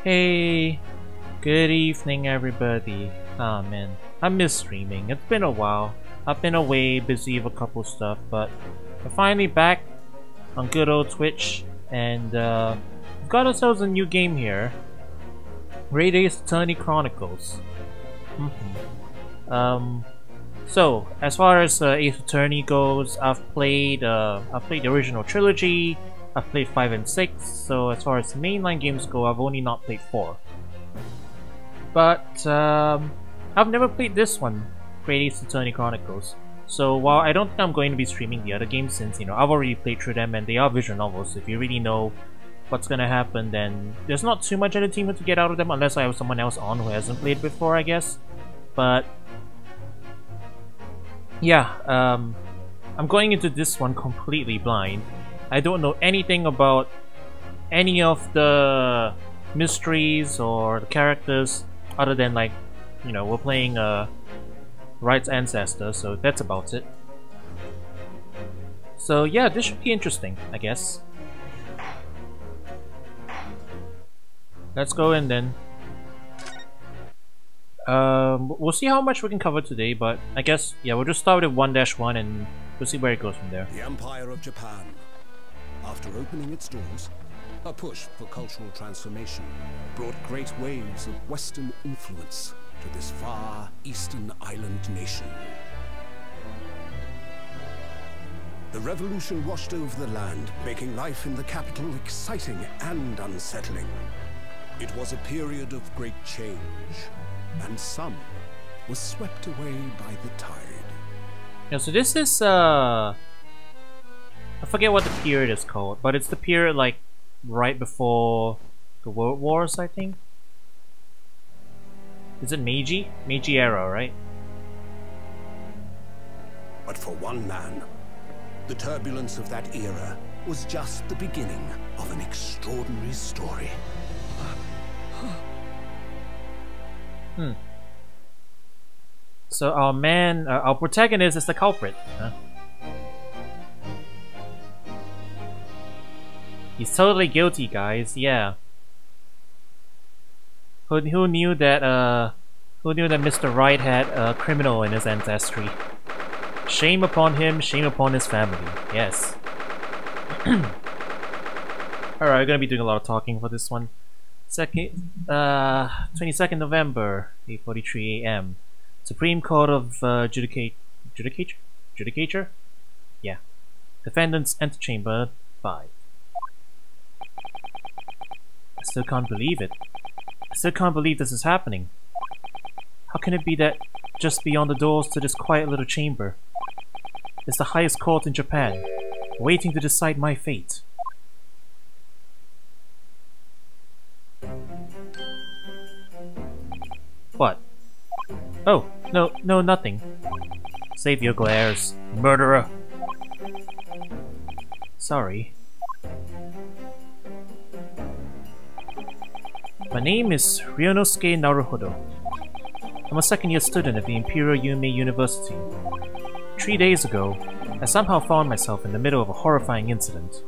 Hey, good evening everybody. Ah man, I miss streaming. It's been a while. I've been away, busy with a couple stuff, but we're finally back on good old Twitch, and we've got ourselves a new game here. Great Ace Attorney Chronicles. So as far as Ace Attorney goes, I've played the original trilogy. I've played 5 and 6, so as far as mainline games go, I've only not played 4. But I've never played this one, Great Ace Attorney Chronicles. So while I don't think I'm going to be streaming the other games, since I've already played through them and they are visual novels, if you really know what's gonna happen, then there's not too much entertainment to get out of them unless I have someone else on who hasn't played before, I guess. But yeah, I'm going into this one completely blind. I don't know anything about any of the mysteries or the characters other than, like, we're playing Wright's ancestor, so that's about it. So yeah, this should be interesting, I guess. Let's go in then. We'll see how much we can cover today, but I guess, yeah, we'll just start with 1-1 and we'll see where it goes from there. The Empire of Japan. After opening its doors, a push for cultural transformation brought great waves of Western influence to this far eastern island nation. The revolution washed over the land, making life in the capital exciting and unsettling. It was a period of great change, and some was swept away by the tide. Yeah, so this is I forget what the period is called, but it's the period like right before the World Wars, I think. Is it Meiji? Meiji era, right? But for one man, the turbulence of that era was just the beginning of an extraordinary story. So our man, our protagonist is the culprit, huh? He's totally guilty, guys. Yeah. Who knew that Mr. Wright had a criminal in his ancestry? Shame upon him, shame upon his family. Yes. Alright, we're gonna be doing a lot of talking for this one. 22nd November, 8:43 AM. Supreme Court of Judicature? Yeah. Defendants Antechamber 5. I still can't believe it. I still can't believe this is happening. How can it be that just beyond the doors to this quiet little chamber is the highest court in Japan, waiting to decide my fate? What? Oh, no, nothing. Save your glares, murderer. Sorry. My name is Ryunosuke Naruhodo. I'm a second-year student at the Imperial Yume University. 3 days ago, I somehow found myself in the middle of a horrifying incident.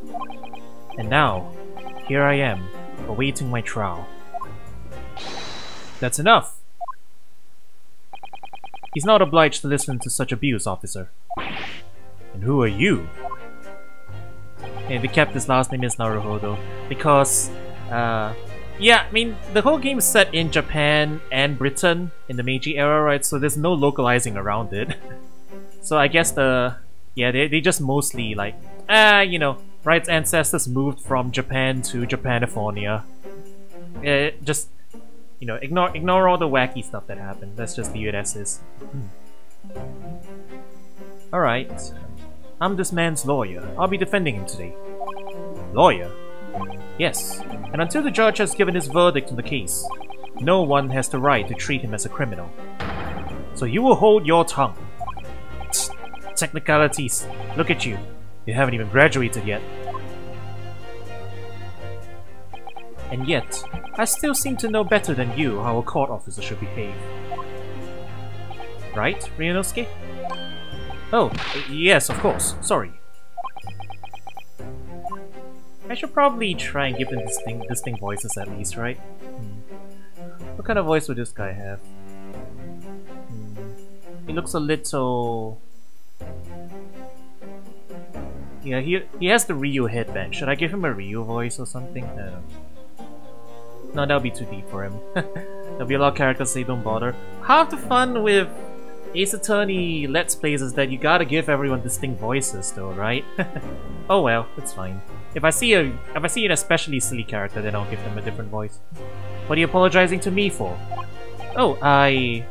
And now, here I am, awaiting my trial. That's enough! He's not obliged to listen to such abuse, officer. And who are you? And they kept his last name as Naruhodo because, yeah, I mean, the whole game is set in Japan and Britain in the Meiji era, right? So there's no localizing around it. So I guess they just mostly like, Wright's ancestors moved from Japan to Japanifornia. Just, ignore all the wacky stuff that happened. Let's just view it as is. Alright. I'm this man's lawyer. I'll be defending him today. Lawyer? Yes, and until the judge has given his verdict on the case, no one has the right to treat him as a criminal. So you will hold your tongue. Technicalities. Look at you. You haven't even graduated yet. And yet, I still seem to know better than you how a court officer should behave. Right, Ryunosuke? Oh, yes, of course. Sorry. I should probably try and give them distinct voices at least, right? What kind of voice would this guy have? He looks a little... Yeah, he has the Ryu headband. Should I give him a Ryu voice or something? I don't know. No, that would be too deep for him. There'll be a lot of characters say don't bother. Half the fun with Ace Attorney Let's Plays is that you gotta give everyone distinct voices though, right? Oh well, it's fine. If I see an especially silly character, then I'll give them a different voice. What are you apologizing to me for? Oh,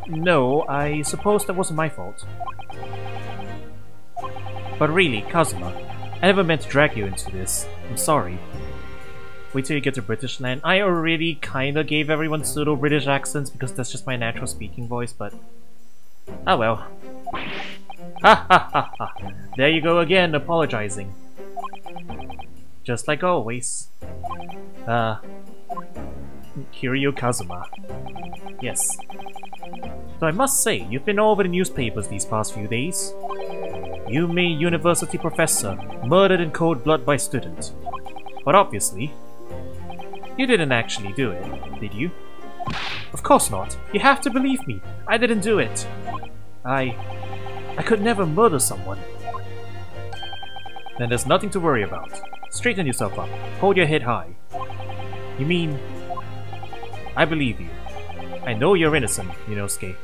no, I suppose that wasn't my fault. But really, Kazuma, I never meant to drag you into this. I'm sorry. Wait till you get to British land. I already kinda gave everyone pseudo-British accents because that's just my natural speaking voice, but... ah well. Ha ha ha ha! There you go again, apologizing. Just like always. Kiryu Kazuma. Yes. So I must say, you've been all over the newspapers these past few days. Yume University professor, murdered in cold blood by student. But obviously, you didn't actually do it, did you? Of course not. You have to believe me. I didn't do it. I could never murder someone. Then there's nothing to worry about. Straighten yourself up. Hold your head high. You mean... I believe you. I know you're innocent, Inosuke.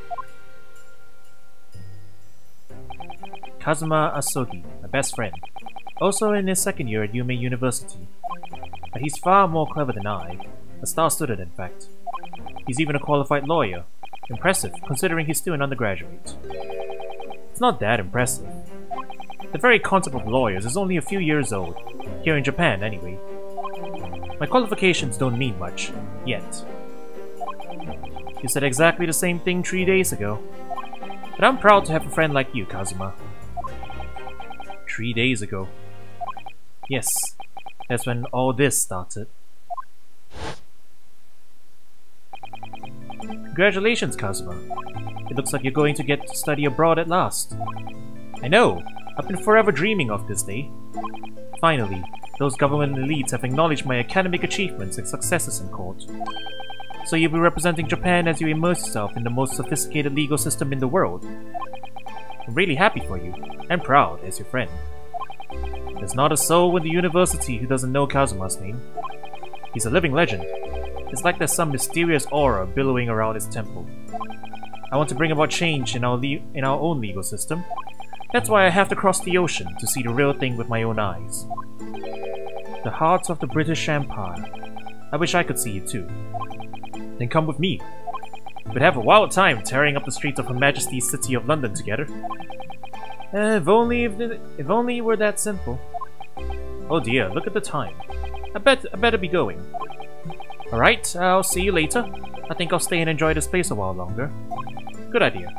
Kazuma Asogi, my best friend. Also in his second year at Yume University. But he's far more clever than I. A star student, in fact. He's even a qualified lawyer. Impressive, considering he's still an undergraduate. It's not that impressive. The very concept of lawyers is only a few years old. Here in Japan, anyway. My qualifications don't mean much. Yet. You said exactly the same thing 3 days ago. But I'm proud to have a friend like you, Kazuma. 3 days ago. Yes, that's when all this started. Congratulations, Kazuma. It looks like you're going to get to study abroad at last. I know! I've been forever dreaming of this day. Finally, those government elites have acknowledged my academic achievements and successes in court. So you'll be representing Japan as you immerse yourself in the most sophisticated legal system in the world. I'm really happy for you, and proud as your friend. There's not a soul in the university who doesn't know Kazuma's name. He's a living legend. It's like there's some mysterious aura billowing around his temple. I want to bring about change in our own legal system. That's why I have to cross the ocean to see the real thing with my own eyes. The heart of the British Empire. I wish I could see it too. Then come with me. We'd have a wild time tearing up the streets of Her Majesty's City of London together. If only it were that simple. Oh dear, look at the time. I better be going. Alright, I'll see you later. I think I'll stay and enjoy this place a while longer. Good idea.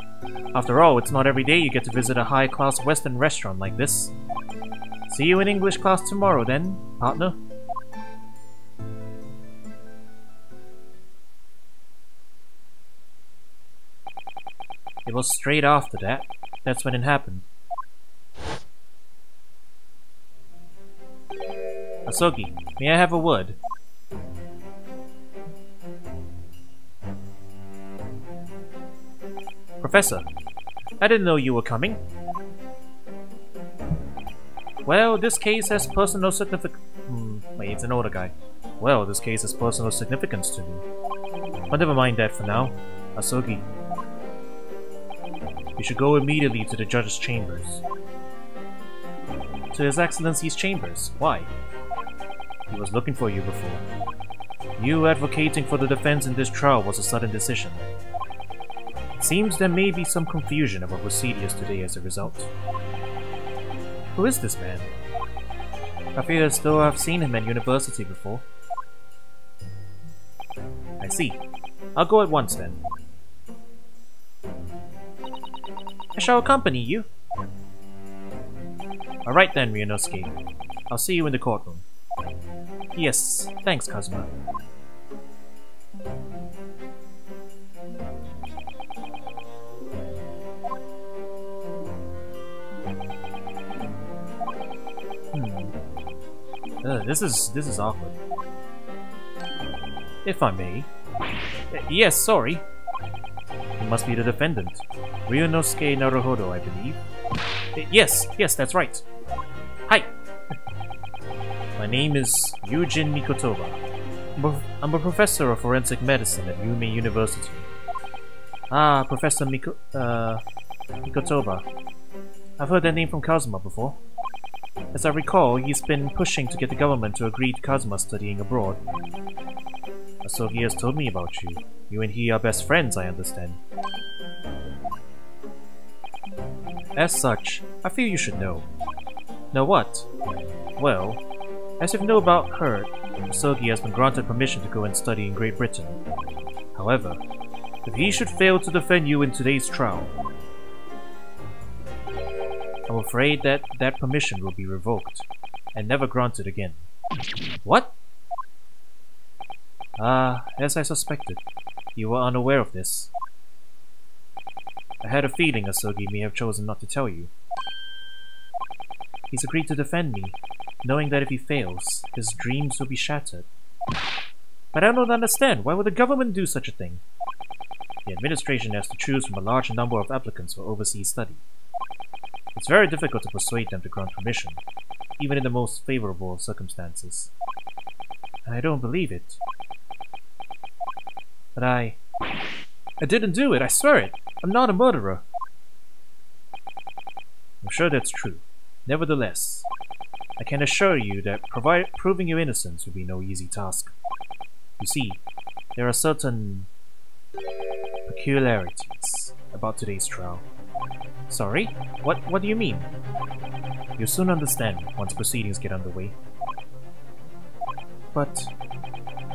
After all, it's not every day you get to visit a high-class Western restaurant like this. See you in English class tomorrow then, partner. It was straight after that. That's when it happened. Asogi, may I have a word? Professor, I didn't know you were coming. Well, this case has personal significance. Wait, it's an older guy. Well, this case has personal significance to me. But never mind that for now. Asogi, you should go immediately to the judge's chambers. To His Excellency's chambers? Why? He was looking for you before. You advocating for the defense in this trial was a sudden decision. It seems there may be some confusion about procedures today as a result. Who is this man? I feel as though I've seen him at university before. I see. I'll go at once then. I shall accompany you. Alright then, Ryunosuke. I'll see you in the courtroom. Yes, thanks, Kazuma. This is awkward. If I may. Yes, sorry. You must be the defendant. Ryunosuke Naruhodo, I believe. Yes, that's right. Hi. My name is Yujin Mikotoba. I'm a professor of forensic medicine at Yume University. Ah, Professor Mikotoba. I've heard that name from Kazuma before. As I recall, he's been pushing to get the government to agree to Kazuma studying abroad. Asogi has told me about you. You and he are best friends, I understand. As such, I feel you should know. Know what? Well, as you know about her, Asogi has been granted permission to go and study in Great Britain. However, if he should fail to defend you in today's trial, I'm afraid that permission will be revoked, and never granted again. What? Ah, as I suspected, you were unaware of this. I had a feeling Asogi may have chosen not to tell you. He's agreed to defend me, knowing that if he fails, his dreams will be shattered. But I don't understand, why would the government do such a thing? The administration has to choose from a large number of applicants for overseas study. It's very difficult to persuade them to grant permission, even in the most favorable of circumstances. I don't believe it. But I didn't do it, I swear it! I'm not a murderer! I'm sure that's true. Nevertheless, I can assure you that proving your innocence will be no easy task. You see, there are certain peculiarities about today's trial. Sorry? What do you mean? You'll soon understand once proceedings get underway. But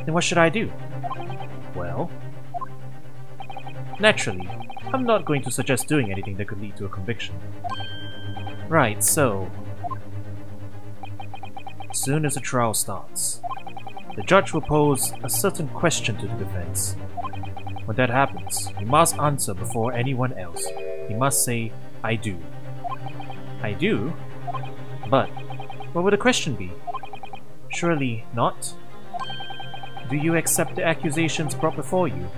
then what should I do? Well, naturally, I'm not going to suggest doing anything that could lead to a conviction. Right, so as soon as the trial starts, the judge will pose a certain question to the defense. When that happens, you must answer before anyone else. You must say, I do. I do? But what would the question be? Surely not? Do you accept the accusations brought before you?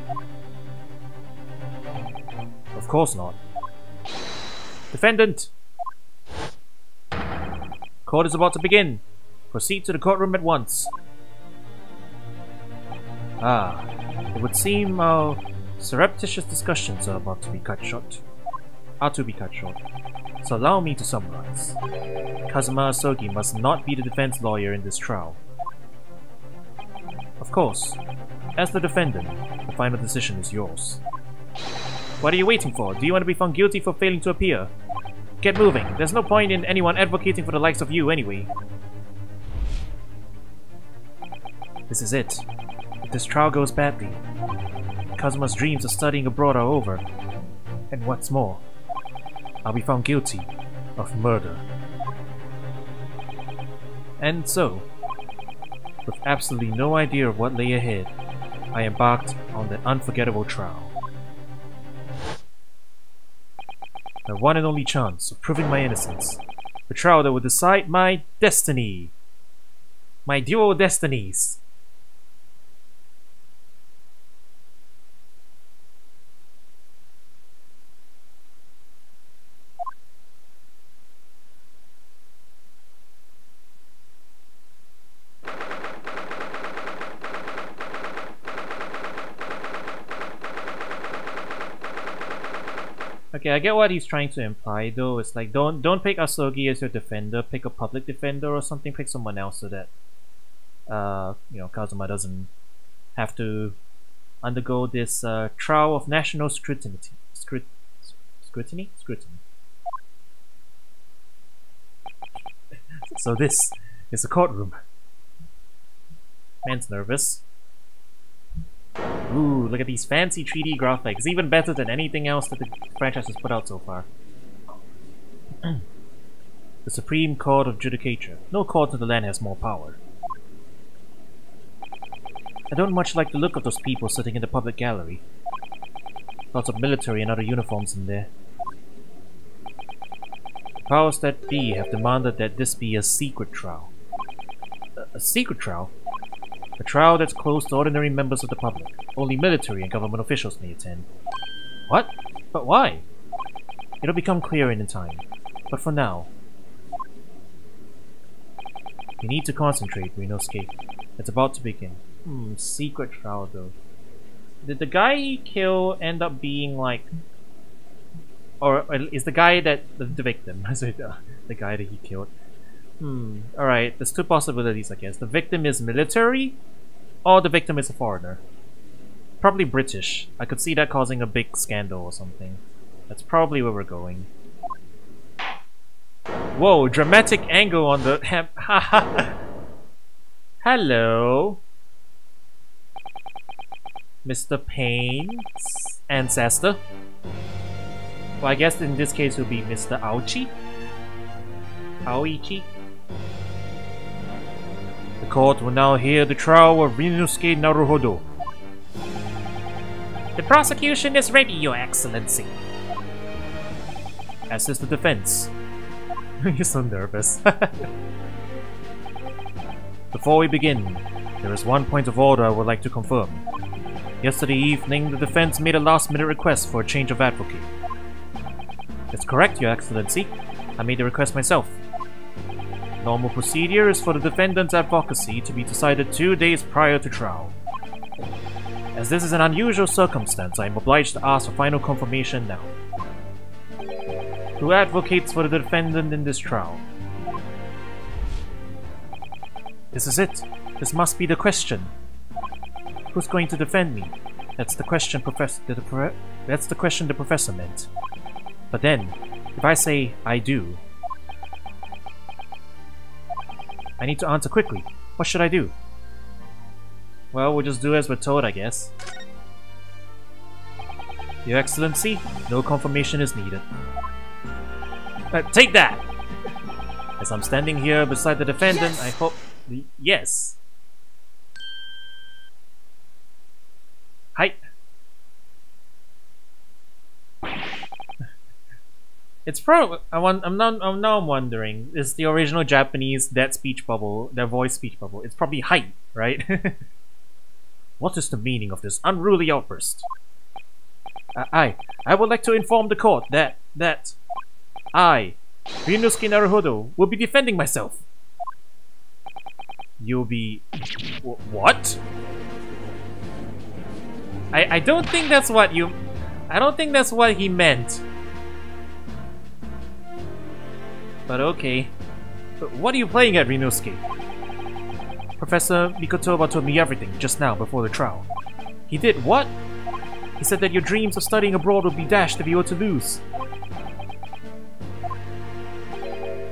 Of course not. Defendant! Court is about to begin. Proceed to the courtroom at once. Ah, it would seem our surreptitious discussions are about to be cut short. So allow me to summarize. Kazuma Asogi must not be the defense lawyer in this trial. Of course, as the defendant, the final decision is yours. What are you waiting for? Do you want to be found guilty for failing to appear? Get moving. There's no point in anyone advocating for the likes of you anyway. This is it. If this trial goes badly, Kazuma's dreams of studying abroad are over. And what's more, I'll be found guilty of murder. And so, with absolutely no idea of what lay ahead, I embarked on that unforgettable trial. My one and only chance of proving my innocence. A trial that would decide my destiny. My dual destinies. Okay, I get what he's trying to imply though. It's like don't pick Asogi as your defender, pick a public defender or something, pick someone else so that you know, Kazuma doesn't have to undergo this trial of national scrutiny. Scrutiny? So this is the courtroom. Man's nervous. Ooh, look at these fancy 3D graphics, even better than anything else that the franchise has put out so far. The Supreme Court of Judicature. No court in the land has more power. I don't much like the look of those people sitting in the public gallery. Lots of military and other uniforms in there. The powers that be have demanded that this be a secret trial. A secret trial? A trial that's closed to ordinary members of the public. Only military and government officials may attend. What? But why? It'll become clear in time. But for now... You need to concentrate, Rinosuke. It's about to begin. Secret trial though. Did the guy he killed end up being like... Or is the guy that... the victim? The guy that he killed. Alright, there's two possibilities I guess. The victim is military, or the victim is a foreigner. Probably British. I could see that causing a big scandal or something. That's probably where we're going. Whoa, dramatic angle on the... Hello? Mr. Payne's ancestor? Well, I guess in this case it would be Mr. Aoichi? Aoichi? The court will now hear the trial of Rinosuke Naruhodo. The prosecution is ready, Your Excellency. As is the defense. You're so nervous. Before we begin, there is one point of order I would like to confirm. Yesterday evening, the defense made a last-minute request for a change of advocate. That's correct, Your Excellency. I made the request myself. Normal procedure is for the defendant's advocacy to be decided 2 days prior to trial. As this is an unusual circumstance, I am obliged to ask for final confirmation now. Who advocates for the defendant in this trial? This is it. This must be the question. Who's going to defend me? That's the question, That's the question the professor meant. But then, if I say I do, I need to answer quickly. What should I do? Well, we'll just do as we're told, I guess. Your Excellency, no confirmation is needed. Take that! As I'm standing here beside the defendant, yes! I hope... Yes! Hi! It's probably... I'm now wondering, is the original Japanese that speech bubble, their voice speech bubble, it's probably hi, right? What is the meaning of this unruly outburst? I would like to inform the court that I, Rinosuke Naruhodo, will be defending myself. You'll be... What? I don't think that's what you... I don't think that's what he meant. But okay. But what are you playing at, Rinosuke? Professor Mikotoba told me everything just now before the trial. He did what? He said that your dreams of studying abroad would be dashed if you were to lose.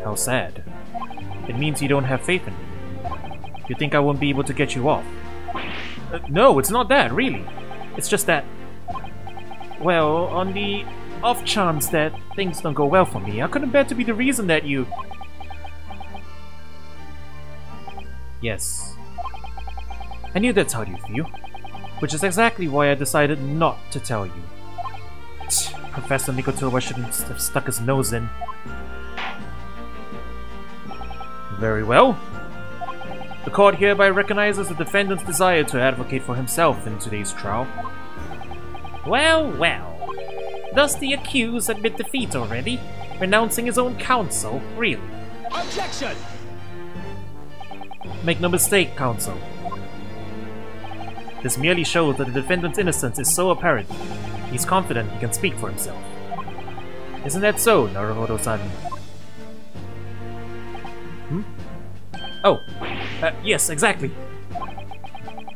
How sad. It means you don't have faith in me. You think I won't be able to get you off? No, it's not that, really. It's just that... Well, on the off chance that things don't go well for me, I couldn't bear to be the reason that you... Yes. I knew that's how you feel. Which is exactly why I decided not to tell you. Professor Mikotoba shouldn't have stuck his nose in. Very well. The court hereby recognizes the defendant's desire to advocate for himself in today's trial. Well, well. Does the accused admit defeat already? Renouncing his own counsel? Really? Objection! Make no mistake, counsel. This merely shows that the defendant's innocence is so apparent, he's confident he can speak for himself. Isn't that so, Naruhodo-san? Oh, yes, exactly.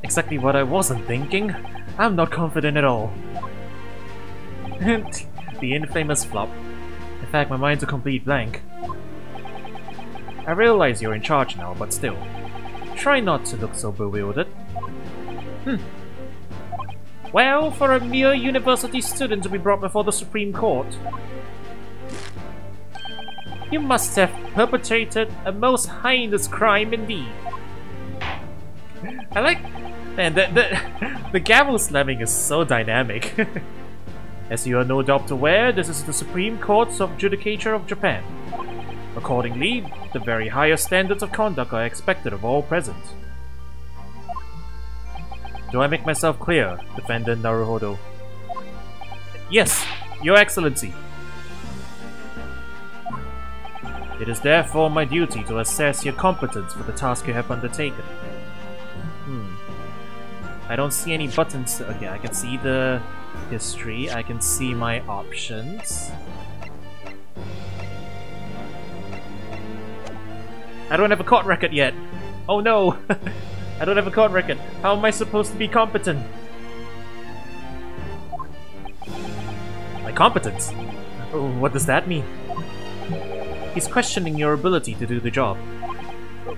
Exactly what I wasn't thinking. I'm not confident at all. The infamous flop. In fact, my mind's a complete blank. I realize you're in charge now, but still. Try not to look so bewildered. Well, for a mere university student to be brought before the Supreme Court, you must have perpetrated a most heinous crime indeed. I like... Man, the gavel slamming is so dynamic. As you are no doubt aware, this is the Supreme Court of Judicature of Japan. Accordingly, the very highest standards of conduct are expected of all present. Do I make myself clear, Defendant Naruhodo? Yes, Your Excellency. It is therefore my duty to assess your competence for the task you have undertaken. I don't see any buttons. Okay, I can see the history. I can see my options. I don't have a court record yet. Oh no! I don't have a court record. How am I supposed to be competent? My competence? Oh, what does that mean? He's questioning your ability to do the job.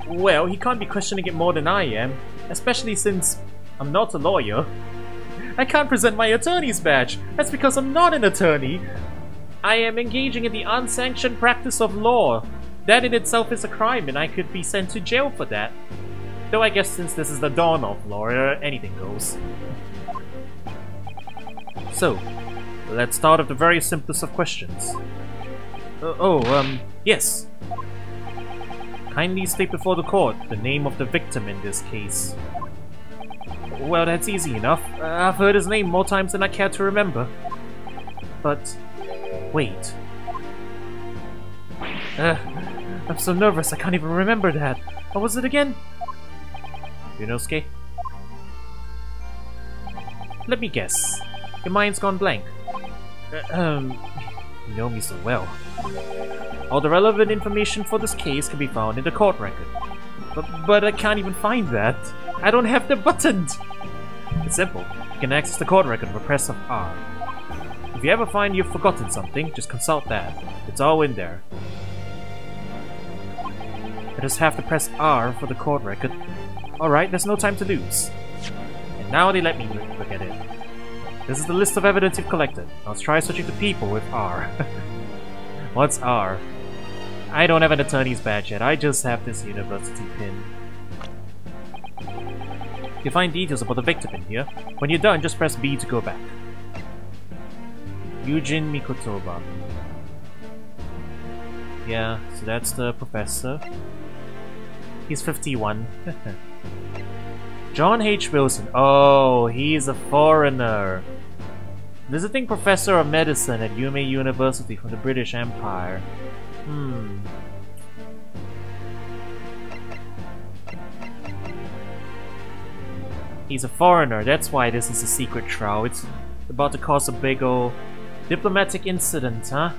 Well, he can't be questioning it more than I am, especially since I'm not a lawyer. I can't present my attorney's badge. That's because I'm not an attorney. I am engaging in the unsanctioned practice of law. That in itself is a crime, and I could be sent to jail for that. Though I guess since this is the dawn of law, anything goes. So, let's start with the very simplest of questions. Yes. Kindly state before the court the name of the victim in this case. Well, that's easy enough. I've heard his name more times than I care to remember. But... wait. I'm so nervous I can't even remember that. What was it again? Yunosuke? Let me guess. Your mind's gone blank. You know me so well. All the relevant information for this case can be found in the court record. But I can't even find that. I don't have the button! It's simple. You can access the court record with a press of R. If you ever find you've forgotten something, just consult that. It's all in there. I just have to press R for the court record. Alright, there's no time to lose. And now they let me look at it. This is the list of evidence you've collected. Now let's try searching for people with R. What's R? I don't have an attorney's badge yet, I just have this university pin. You find details about the victim in here. When you're done, just press B to go back. Yujin Mikotoba. Yeah, so that's the professor. He's 51. John H. Wilson. Oh, he's a foreigner. Visiting professor of medicine at Yume University from the British Empire. He's a foreigner, that's why this is a secret trial. It's about to cause a big ol' diplomatic incident, huh?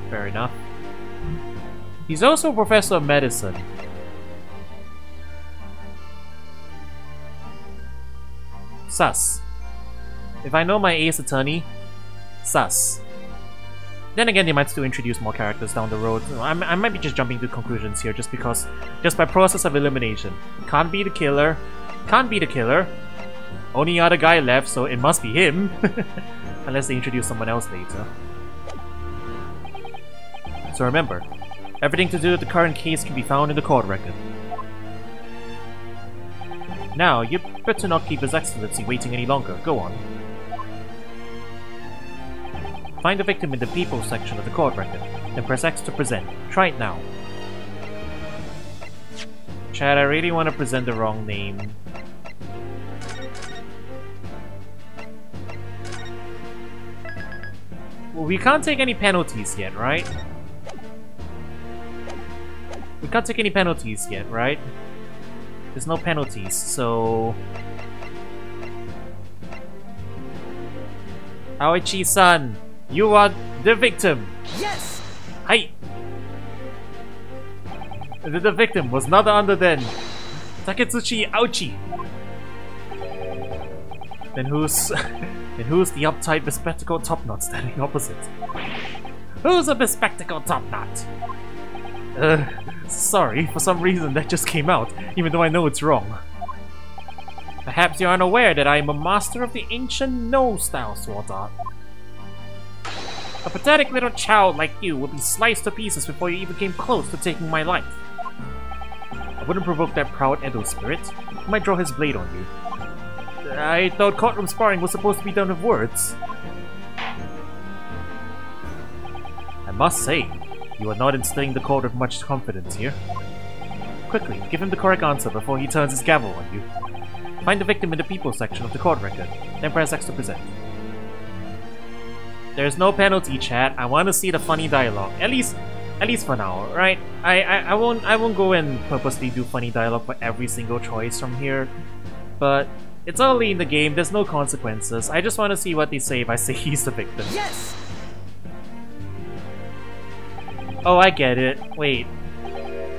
Fair enough. He's also a professor of medicine. Sus. If I know my ace attorney, sus. Then again, they might still introduce more characters down the road. I might be just jumping to conclusions here just because, just by process of elimination. Can't be the killer. Can't be the killer. Only other guy left, so it must be him. Unless they introduce someone else later. So remember, everything to do with the current case can be found in the court record. Now, you better not keep His Excellency waiting any longer. Go on. Find the victim in the people section of the court record, then press X to present. Try it now. Chad, I really want to present the wrong name. Well, we can't take any penalties yet, right? We can't take any penalties yet, right? There's no penalties, so... Aoichi-san, you are the victim! Yes! Hi! The victim was none other than Taketsuchi Aoichi! Then who's the uptight bespectacled top-knot standing opposite? Who's a bespectacled top-knot? Sorry, for some reason that just came out, even though I know it's wrong. Perhaps you're unaware that I am a master of the ancient No-style sword art. A pathetic little child like you would be sliced to pieces before you even came close to taking my life. I wouldn't provoke that proud Edo spirit. I might draw his blade on you. I thought courtroom sparring was supposed to be done with words. I must say, You are not instilling the court with much confidence here. Quickly, give him the correct answer before he turns his gavel on you. Find the victim in the people section of the court record, then press X to present. There's no penalty, chat. I want to see the funny dialogue. At least for now, right? I won't go and purposely do funny dialogue for every single choice from here. But it's early in the game, there's no consequences. I just want to see what they say if I say he's the victim. Yes! Oh, I get it. Wait.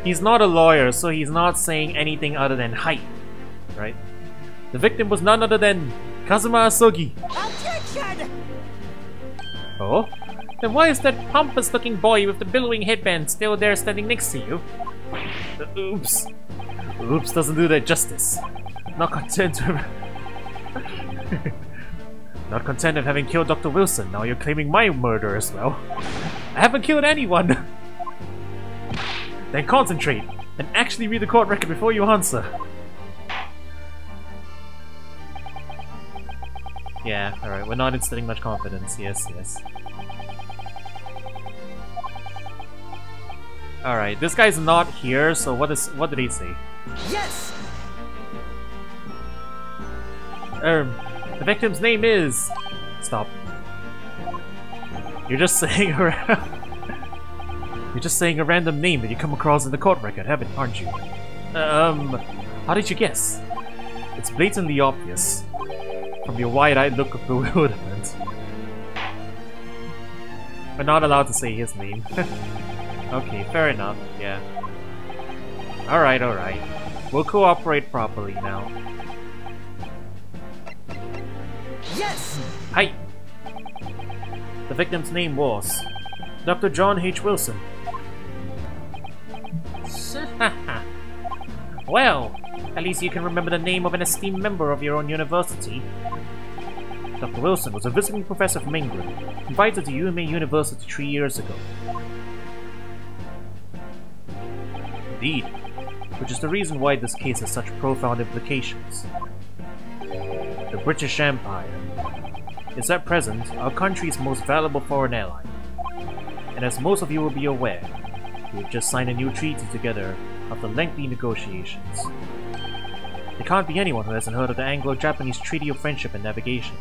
He's not a lawyer, so he's not saying anything other than height, right? The victim was none other than Kazuma Asogi. Objection! Oh? Then why is that pompous-looking boy with the billowing headband still there standing next to you? Oops. Oops doesn't do that justice. Not content with... Not content of having killed Dr. Wilson, now you're claiming my murder as well. I haven't killed anyone! Then concentrate, and actually read the court record before you answer. Yeah, alright, we're not instilling much confidence, yes. Alright, this guy's not here, so what did he say? Yes! The victim's name is... Stop. You're just saying a random name that you come across in the court record, aren't you? How did you guess? It's blatantly obvious. From your wide-eyed look of bewilderment. We're not allowed to say his name. Okay, fair enough, yeah. Alright. We'll cooperate properly now. Yes! Hi! The victim's name was Dr. John H. Wilson. Well, at least you can remember the name of an esteemed member of your own university. Dr. Wilson was a visiting professor from England, invited to UMA University 3 years ago. Indeed, which is the reason why this case has such profound implications. The British Empire is at present our country's most valuable foreign ally, and as most of you will be aware, we have just signed a new treaty together after lengthy negotiations. There can't be anyone who hasn't heard of the Anglo-Japanese Treaty of Friendship and Navigation.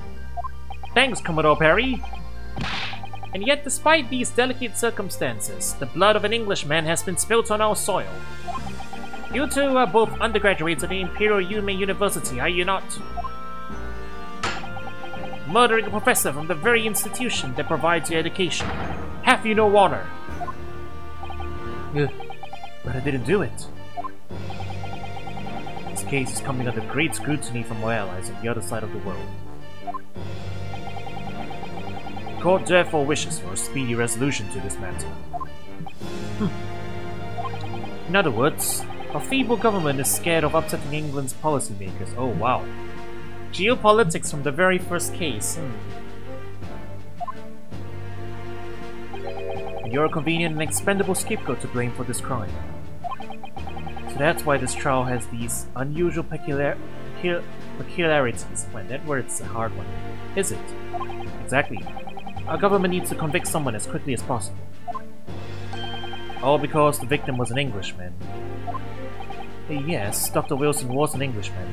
Thanks, Commodore Perry! And yet, despite these delicate circumstances, the blood of an Englishman has been spilt on our soil. You two are both undergraduates at the Imperial Yume University, are you not? Murdering a professor from the very institution that provides your education. Have you no honor? But I didn't do it. This case is coming under great scrutiny from our allies on the other side of the world. The court therefore wishes for a speedy resolution to this matter. In other words, our feeble government is scared of upsetting England's policymakers. Oh wow. Geopolitics from the very first case. And you're a convenient and expendable scapegoat to blame for this crime. So that's why this trial has these unusual peculiarities. Well, that word's a hard one. Is it? Exactly. Our government needs to convict someone as quickly as possible. All because the victim was an Englishman. Yes, Dr. Wilson was an Englishman.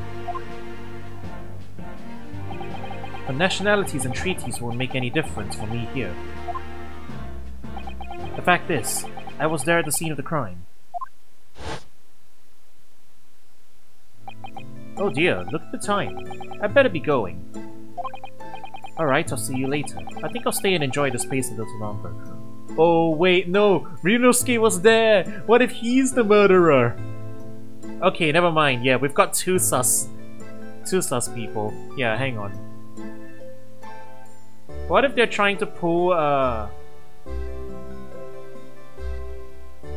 But nationalities and treaties won't make any difference for me here. The fact is, I was there at the scene of the crime. Oh dear, look at the time. I better be going. Alright, I'll see you later. I think I'll stay and enjoy the space a little longer. Oh wait, no! Ryunosuke was there! What if he's the murderer? Okay, never mind. Yeah, we've got two sus people. Yeah, hang on. What if they're trying to pull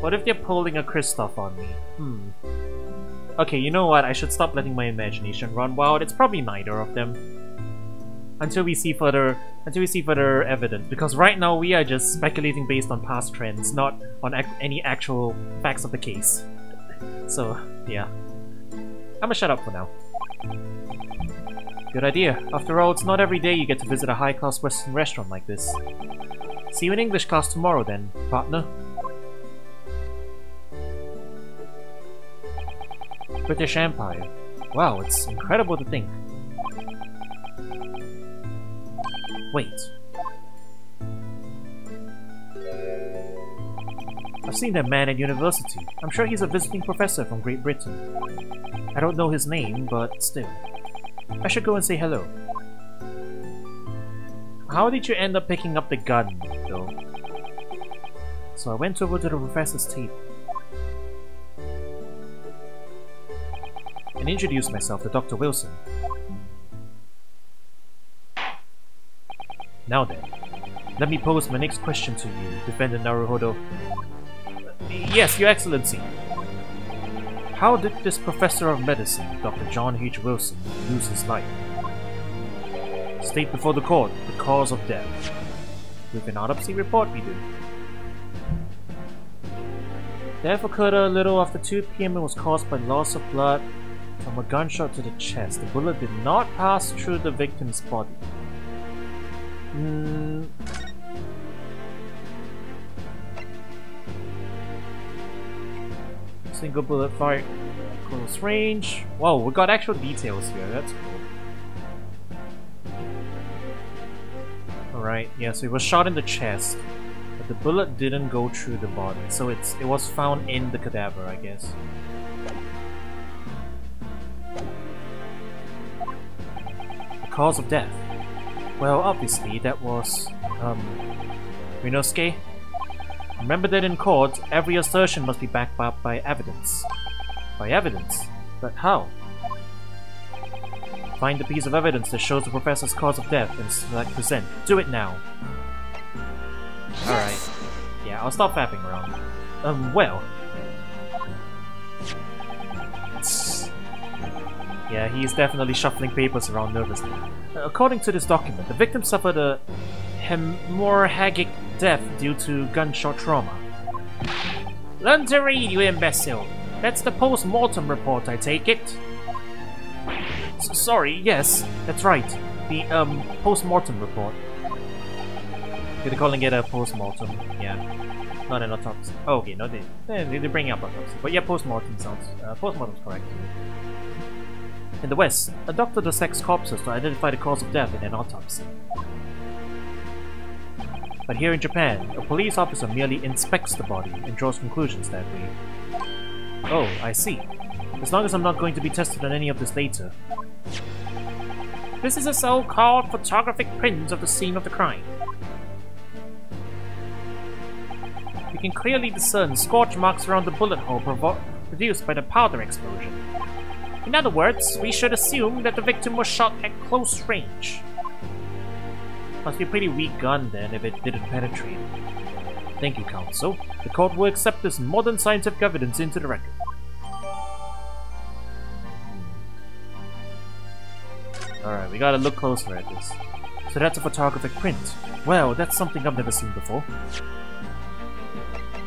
what if they're pulling a Kristoff on me? Okay, you know what? I should stop letting my imagination run wild. It's probably neither of them. Until we see further evidence, because right now we are just speculating based on past trends, not on any actual facts of the case. So, yeah. I'ma shut up for now. Good idea. After all, it's not every day you get to visit a high-class Western restaurant like this. See you in English class tomorrow then, partner. British Empire. Wow, it's incredible to think. Wait. I've seen that man at university. I'm sure he's a visiting professor from Great Britain. I don't know his name, but still. I should go and say hello. How did you end up picking up the gun, though? So I went over to the professor's table and introduced myself to Dr. Wilson. Now then, let me pose my next question to you, Defendant Naruhodo. Yes, Your Excellency. How did this Professor of Medicine, Dr. John H. Wilson, lose his life? State before the court the cause of death. With an autopsy report, we do. Death occurred a little after 2 p.m. and was caused by loss of blood from a gunshot to the chest. The bullet did not pass through the victim's body. Single bullet fired close range. Whoa, we got actual details here. That's cool. Alright, yeah, so it was shot in the chest, but the bullet didn't go through the body, so it was found in the cadaver, I guess. The cause of death. Well, obviously, that was, Rinosuke. Remember that in court, every assertion must be backed up by evidence. By evidence? But how? Find the piece of evidence that shows the professor's cause of death and select present. Do it now. Alright. Yeah, I'll stop fapping around. Well. Yeah, he's definitely shuffling papers around nervously. According to this document, the victim suffered a hemorrhagic death due to gunshot trauma. Learn to read, you imbecile! That's the post-mortem report, I take it. Sorry, yes, that's right. The, post-mortem report. They're calling it a post-mortem, yeah. Not an autopsy. Oh, okay, no, they bring up autopsy. But yeah, post-mortem sounds, post-mortem's correct. In the West, a doctor dissects corpses to identify the cause of death in an autopsy. But here in Japan, a police officer merely inspects the body and draws conclusions that way. Oh, I see. As long as I'm not going to be tested on any of this later. This is a so-called photographic print of the scene of the crime. We can clearly discern scorch marks around the bullet hole produced by the powder explosion. In other words, we should assume that the victim was shot at close range. Must be a pretty weak gun then if it didn't penetrate. Thank you, counsel. The court will accept this modern scientific evidence into the record. Alright, we gotta look closer at this. So that's a photographic print. Well, that's something I've never seen before.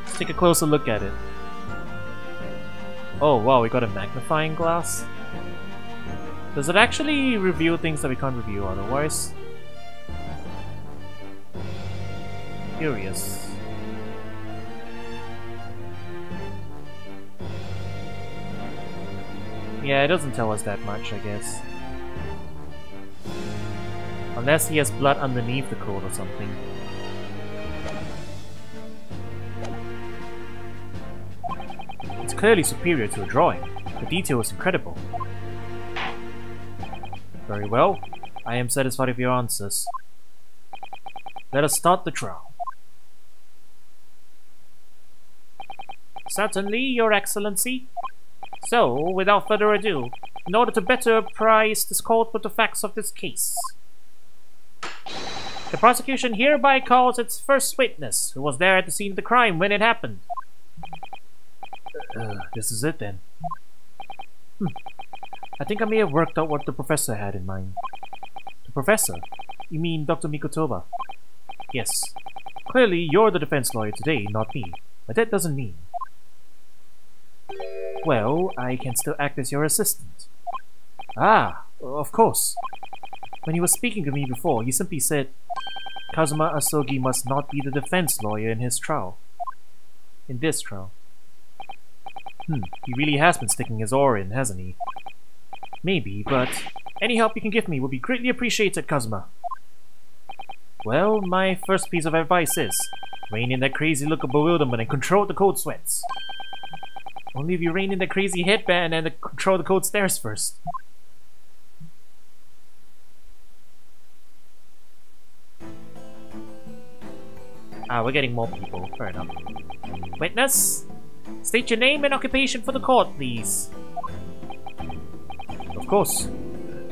Let's take a closer look at it. Oh wow, we got a magnifying glass? Does it actually reveal things that we can't review otherwise? Curious. Yeah, it doesn't tell us that much, I guess. Unless he has blood underneath the coat or something. It's clearly superior to a drawing. The detail is incredible. Very well. I am satisfied with your answers. Let us start the trial. Certainly, Your Excellency. So, without further ado, in order to better apprise this court with the facts of this case, the prosecution hereby calls its first witness, who was there at the scene of the crime when it happened. This is it then. I think I may have worked out what the professor had in mind. The professor? You mean Dr. Mikotoba? Yes. Clearly, you're the defense lawyer today, not me. But that doesn't mean... Well, I can still act as your assistant. Ah, of course. When he was speaking to me before, he simply said, Kazuma Asogi must not be the defense lawyer in his trial. In this trial. He really has been sticking his oar in, hasn't he? Maybe, but any help you can give me would be greatly appreciated, Kazuma. Well, my first piece of advice is, rein in that crazy look of bewilderment and control the cold sweats. Only if you rein in that crazy headband and control the cold stares first. We're getting more people. Fair enough. Witness, state your name and occupation for the court, please. Of course.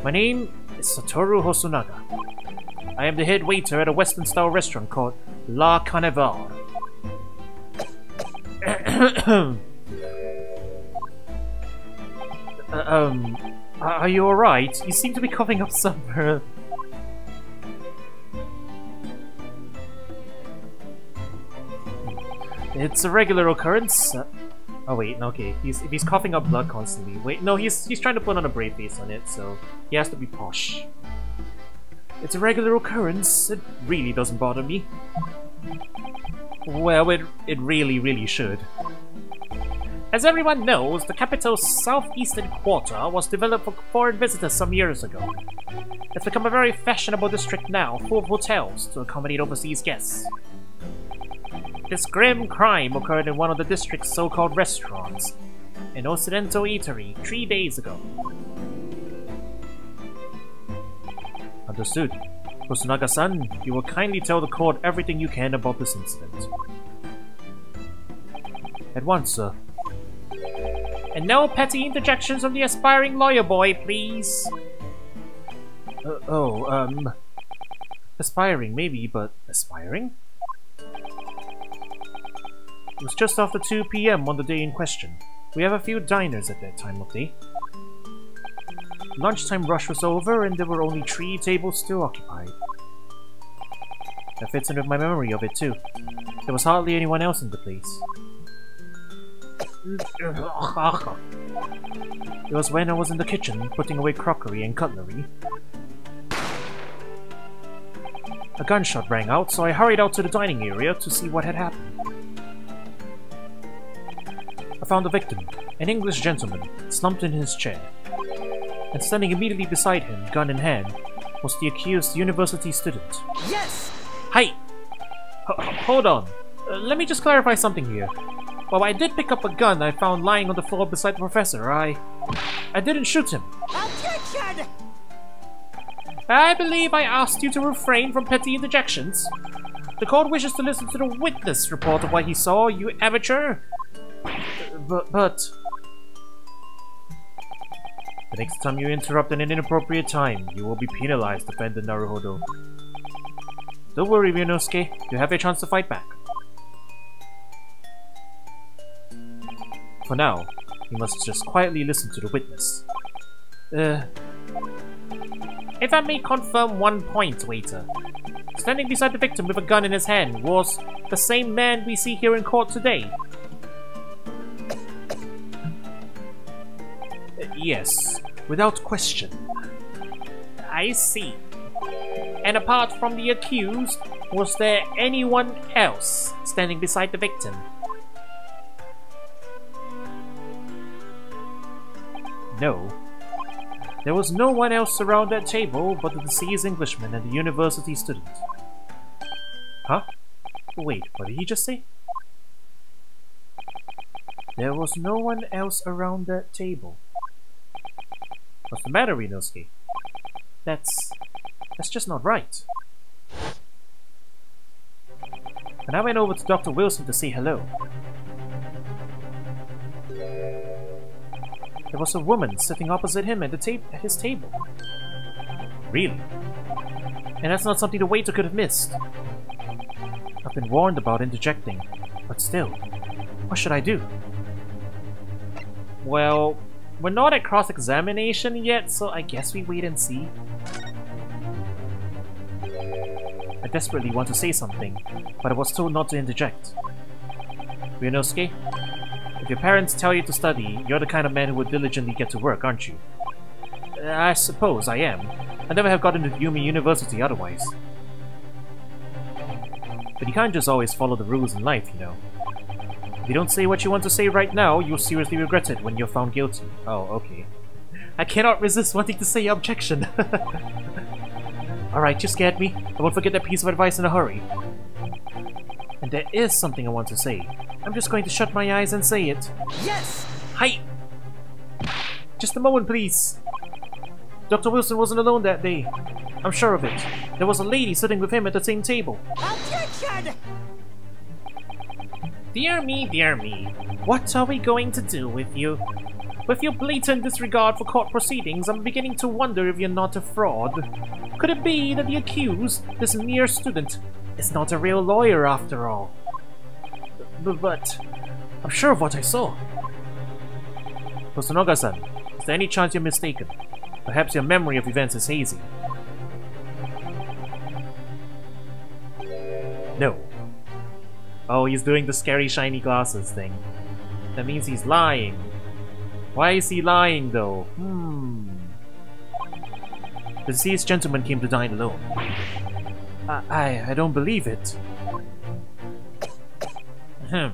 My name is Satoru Hosonaga. I am the head waiter at a Western-style restaurant called La Carnival. Are you alright? You seem to be coughing up some... It's a regular occurrence. Oh wait, okay. If he's coughing up blood constantly. Wait, no, he's trying to put on a brave face on it, so he has to be posh. It's a regular occurrence. It really doesn't bother me. Well, it really should. As everyone knows, the capital's southeastern quarter was developed for foreign visitors some years ago. It's become a very fashionable district now, full of hotels to accommodate overseas guests. This grim crime occurred in one of the district's so-called restaurants, an Occidental eatery, 3 days ago. Understood. Hosonaga-san, you will kindly tell the court everything you can about this incident. At once, sir. And no petty interjections from the aspiring lawyer boy, please. Aspiring maybe, but aspiring? It was just after 2 PM on the day in question. We have a few diners at that time of day. Lunchtime rush was over and there were only 3 tables still occupied. That fits in with my memory of it too. There was hardly anyone else in the place. It was when I was in the kitchen putting away crockery and cutlery. A gunshot rang out, so I hurried out to the dining area to see what had happened. I found the victim, an English gentleman, slumped in his chair. And standing immediately beside him, gun in hand, was the accused university student. Yes! Hey! Hold on. Let me just clarify something here. While I did pick up a gun I found lying on the floor beside the professor, I didn't shoot him. Objection! I believe I asked you to refrain from petty interjections. The court wishes to listen to the witness report of what he saw, you amateur. But... The next time you interrupt at an inappropriate time, you will be penalized, defended Naruhodo. Don't worry, Ryunosuke. You have a chance to fight back. For now, you must just quietly listen to the witness. If I may confirm one point, waiter. Standing beside the victim with a gun in his hand was the same man we see here in court today. Yes, without question. I see. And apart from the accused, was there anyone else standing beside the victim? No. There was no one else around that table but the deceased Englishman and the university student. Huh? Wait, what did he just say? There was no one else around that table. What's the matter, Ryunosuke? That's just not right. And I went over to Dr. Wilson to say hello. There was a woman sitting opposite him at his table. Really? And that's not something the waiter could have missed. I've been warned about interjecting, but still, what should I do? Well, we're not at cross-examination yet, so I guess we wait and see. I desperately want to say something, but I was told not to interject. Ryunosuke, if your parents tell you to study, you're the kind of man who would diligently get to work, aren't you? I suppose I am. I'd never have gotten to Yumi University otherwise. But you can't just always follow the rules in life, you know. If you don't say what you want to say right now, you'll seriously regret it when you're found guilty. Oh, okay. I cannot resist wanting to say objection. Alright, you scared me. I won't forget that piece of advice in a hurry. And there is something I want to say. I'm just going to shut my eyes and say it. Yes! Hi! Just a moment, please. Dr. Wilson wasn't alone that day. I'm sure of it. There was a lady sitting with him at the same table. Objection! Dear me, what are we going to do with you? With your blatant disregard for court proceedings, I'm beginning to wonder if you're not a fraud. Could it be that the accused, this mere student, is not a real lawyer after all? But I'm sure of what I saw. Kusunoga-san, is there any chance you're mistaken? Perhaps your memory of events is hazy. No. Oh, he's doing the scary shiny glasses thing. That means he's lying. Why is he lying, though? The deceased gentleman came to dine alone. I don't believe it. I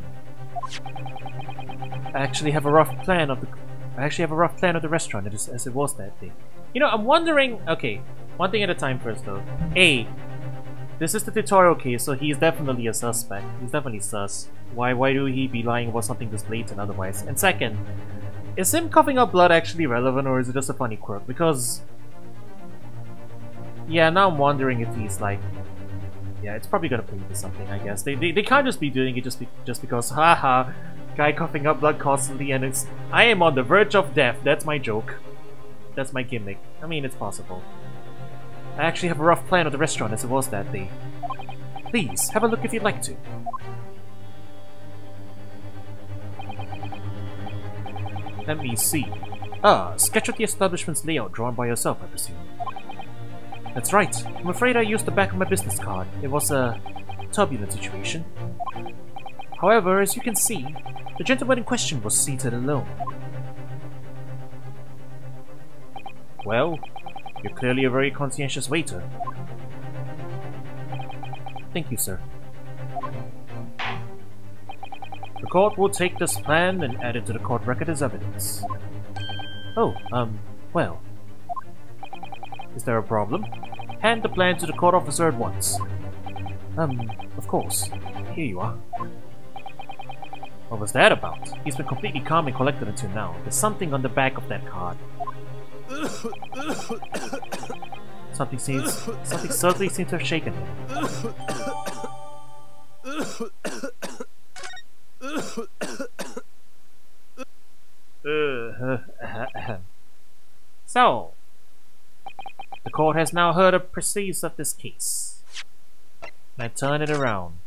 actually have a rough plan of the restaurant as it was that day. You know, I'm wondering. Okay, one thing at a time first, though. A, this is the tutorial case, so he's definitely a suspect. He's definitely sus. Why do he be lying about something this blatant otherwise? And second, is him coughing up blood actually relevant, or is it just a funny quirk? Because, yeah, now I'm wondering if he's like, yeah, it's probably gonna play into something, I guess. They can't just be doing it just because, haha, guy coughing up blood constantly, and it's, I am on the verge of death. That's my joke. That's my gimmick. I mean, it's possible. I actually have a rough plan of the restaurant as it was that day. Please, have a look if you'd like to. Let me see. Sketch out the establishment's layout drawn by yourself, I presume. That's right. I'm afraid I used the back of my business card. It was a turbulent situation. However, as you can see, the gentleman in question was seated alone. Well, you're clearly a very conscientious waiter. Thank you, sir. The court will take this plan and add it to the court record as evidence. Oh, well. Is there a problem? Hand the plan to the court officer at once. Of course. Here you are. What was that about? He's been completely calm and collected until now. There's something on the back of that card. Something certainly seems to have shaken him. So, the court has now heard a proceedings of this case. Now turn it around.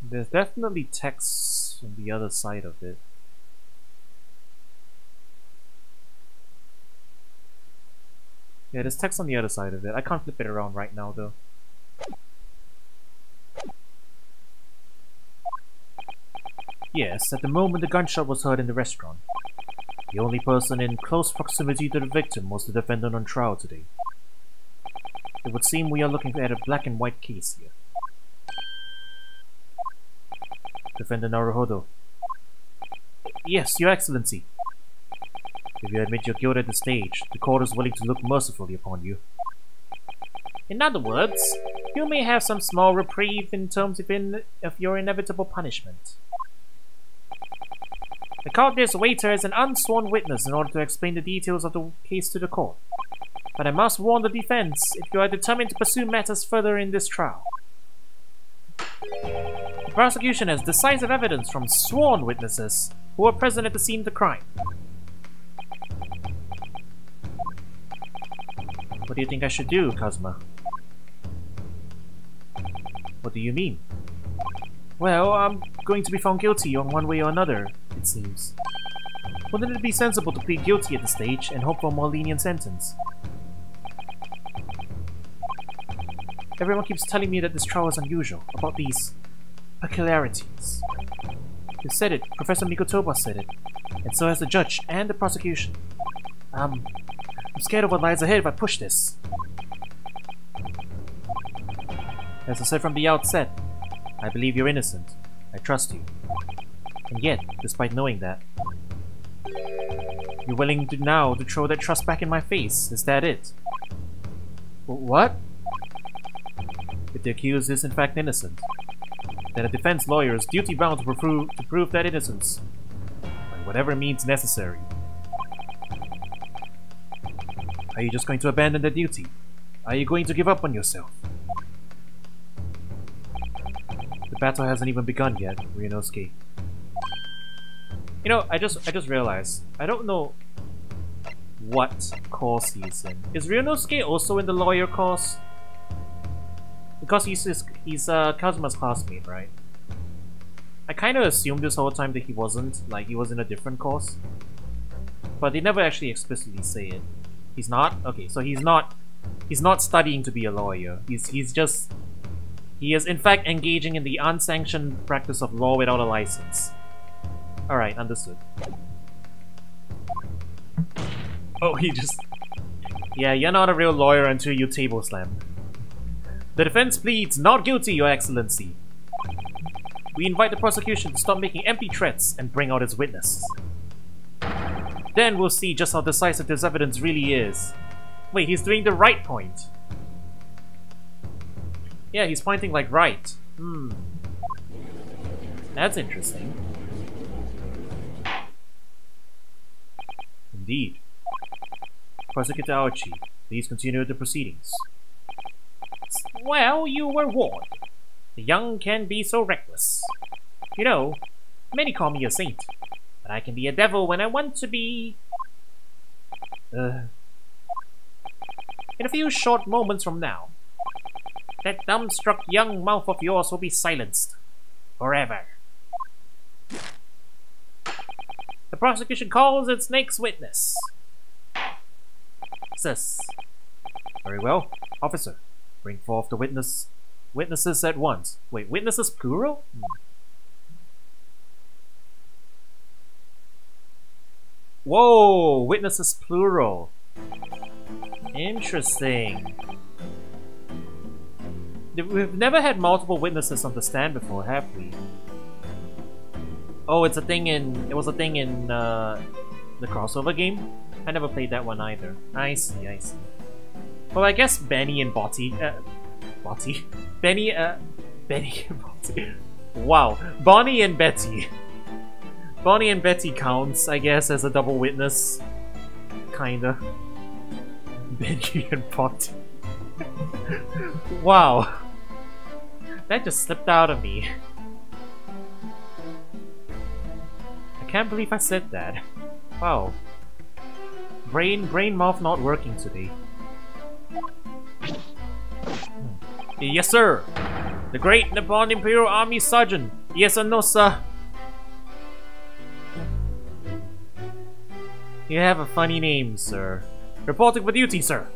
There's definitely text on the other side of it. Yeah, there's text on the other side of it. I can't flip it around right now, though. Yes, at the moment the gunshot was heard in the restaurant. The only person in close proximity to the victim was the defendant on trial today. It would seem we are looking at a black and white case here. Defendant Naruhodo. Yes, Your Excellency. If you admit your guilt at this stage, the court is willing to look mercifully upon you. In other words, you may have some small reprieve in terms of your inevitable punishment. I called this waiter as an unsworn witness in order to explain the details of the case to the court. But I must warn the defense if you are determined to pursue matters further in this trial. The prosecution has decisive evidence from sworn witnesses who were present at the scene of the crime. What do you think I should do, Kazuma? What do you mean? Well, I'm going to be found guilty on one way or another, it seems. Wouldn't it be sensible to plead guilty at this stage and hope for a more lenient sentence? Everyone keeps telling me that this trial is unusual, about these peculiarities. You said it, Professor Mikotoba said it, and so has the judge and the prosecution. I'm I'm scared of what lies ahead if I push this. As I said from the outset, I believe you're innocent. I trust you. And yet, despite knowing that, you're willing to now to throw that trust back in my face. Is that it? What? If the accused is in fact innocent, then a defense lawyer is duty-bound to prove that innocence, by whatever means necessary. Are you just going to abandon that duty? Are you going to give up on yourself? The battle hasn't even begun yet, Ryunosuke. You know, I just realized, I don't know what course he's in. Is Ryunosuke also in the lawyer course? Because he's Kazuma's classmate, right? I kind of assumed this whole time that he wasn't, like he was in a different course. But they never actually explicitly say it. He's not? Okay, so he's not studying to be a lawyer. He is in fact engaging in the unsanctioned practice of law without a license. Alright, understood. Oh, he just... Yeah, you're not a real lawyer until you table slam. The defense pleads not guilty, Your Excellency. We invite the prosecution to stop making empty threats and bring out its witness. Then we'll see just how decisive this evidence really is. Wait, he's doing the right point. Yeah, he's pointing like right. That's interesting. Indeed. Prosecutor Aochi, please continue the proceedings. Well, you were warned. The young can be so reckless. You know, many call me a saint, but I can be a devil when I want to be... In a few short moments from now, that dumbstruck young mouth of yours will be silenced. Forever. The prosecution calls its next witness. Sis. Very well. Officer, bring forth the witnesses at once. Wait, witnesses plural? Whoa, witnesses plural. Interesting. We've never had multiple witnesses on the stand before, have we? Oh, it was a thing in the crossover game? I never played that one either. I see, I see. Well, I guess Benny and Benny and Botty. Wow. Bonnie and Betty. Bonnie and Betty counts, I guess, as a double witness. Kinda. Benny and Botty. Wow. That just slipped out of me. I can't believe I said that. Wow. Brain mouth not working today. Yes, sir. The Great Nippon Imperial Army Sergeant. Yes or no, sir? You have a funny name, sir. Reporting for duty, sir.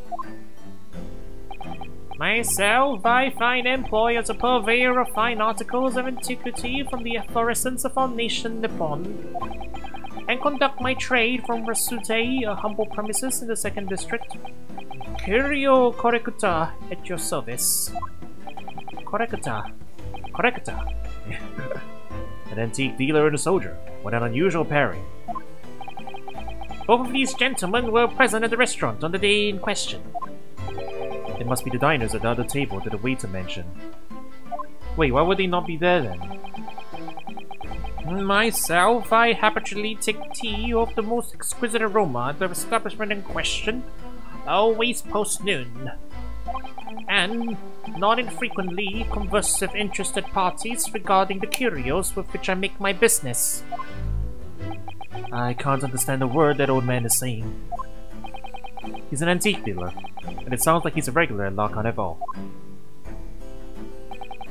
Myself, I find employ as a purveyor of fine articles of antiquity from the efflorescence of our nation Nippon, and conduct my trade from Rasute, a humble premises in the 2nd District. Curio Correcuta at your service. Correcuta. An antique dealer and a soldier. What an unusual pairing. Both of these gentlemen were present at the restaurant on the day in question. It must be the diners at the other table that the waiter mentioned. Wait, why would they not be there then? Myself, I habitually take tea of the most exquisite aroma at the establishment in question, always post-noon. And, not infrequently, converse with interested parties regarding the curios with which I make my business. I can't understand a word that old man is saying. He's an antique dealer, and it sounds like he's a regular at La Carnival.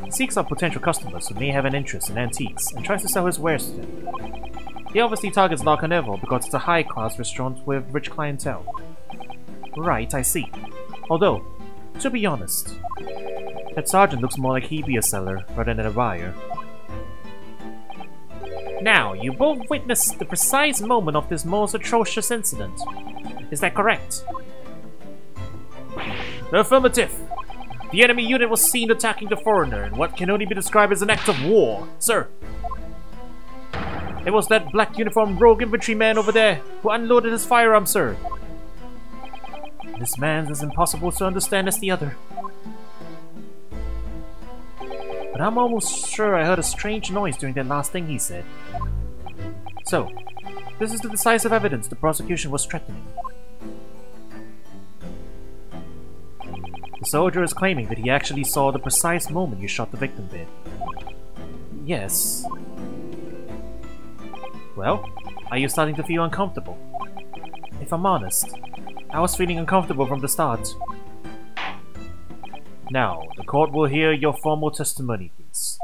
He seeks out potential customers who may have an interest in antiques and tries to sell his wares to them. He obviously targets La Carnival because it's a high-class restaurant with rich clientele. Right, I see. Although, to be honest, that sergeant looks more like he'd be a seller rather than a buyer. Now, you both witnessed the precise moment of this most atrocious incident. Is that correct? Affirmative. The enemy unit was seen attacking the foreigner in what can only be described as an act of war, sir. It was that black uniformed rogue infantryman over there who unloaded his firearm, sir. This man's as impossible to understand as the other. But I'm almost sure I heard a strange noise during that last thing he said. So, this is the decisive evidence the prosecution was threatening. The soldier is claiming that he actually saw the precise moment you shot the victim dead. Yes. Well, are you starting to feel uncomfortable? If I'm honest, I was feeling uncomfortable from the start. Now, the court will hear your formal testimony, please.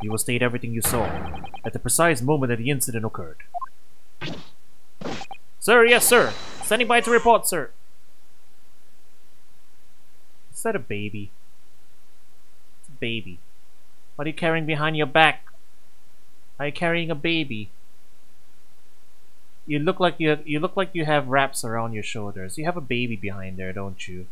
You will state everything you saw, at the precise moment that the incident occurred. Sir, yes sir! Standing by to report, sir! Is that a baby? It's a baby. What are you carrying behind your back? Are you carrying a baby? You look like you have wraps around your shoulders. You have a baby behind there, don't you?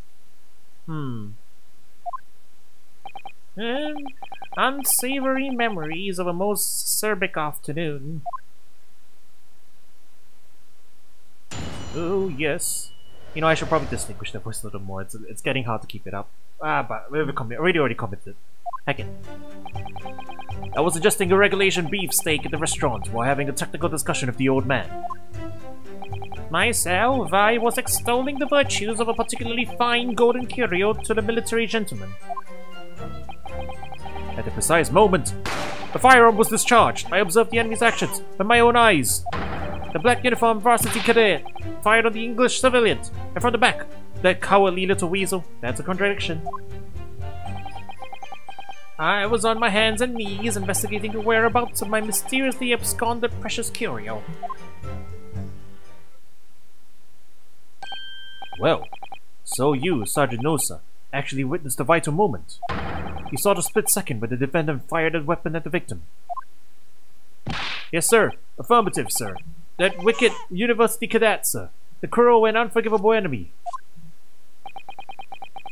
Unsavory memories of a most acerbic afternoon. Oh yes. You know, I should probably distinguish the voice a little more. It's getting hard to keep it up. But we've already commented. Heck it. I was adjusting a regulation beefsteak at the restaurant while having a technical discussion with the old man. Myself, I was extolling the virtues of a particularly fine golden curio to the military gentleman. At the precise moment, the firearm was discharged. I observed the enemy's actions with my own eyes. The black uniformed varsity cadet fired on the English civilian, and from the back. That cowardly little weasel. That's a contradiction. I was on my hands and knees investigating the whereabouts of my mysteriously absconded precious curio. Well, so you, Sergeant Nosa, actually witnessed the vital moment. You saw the split second when the defendant fired a weapon at the victim. Yes, sir. Affirmative, sir. That wicked university cadet, sir. The cruel and unforgivable enemy.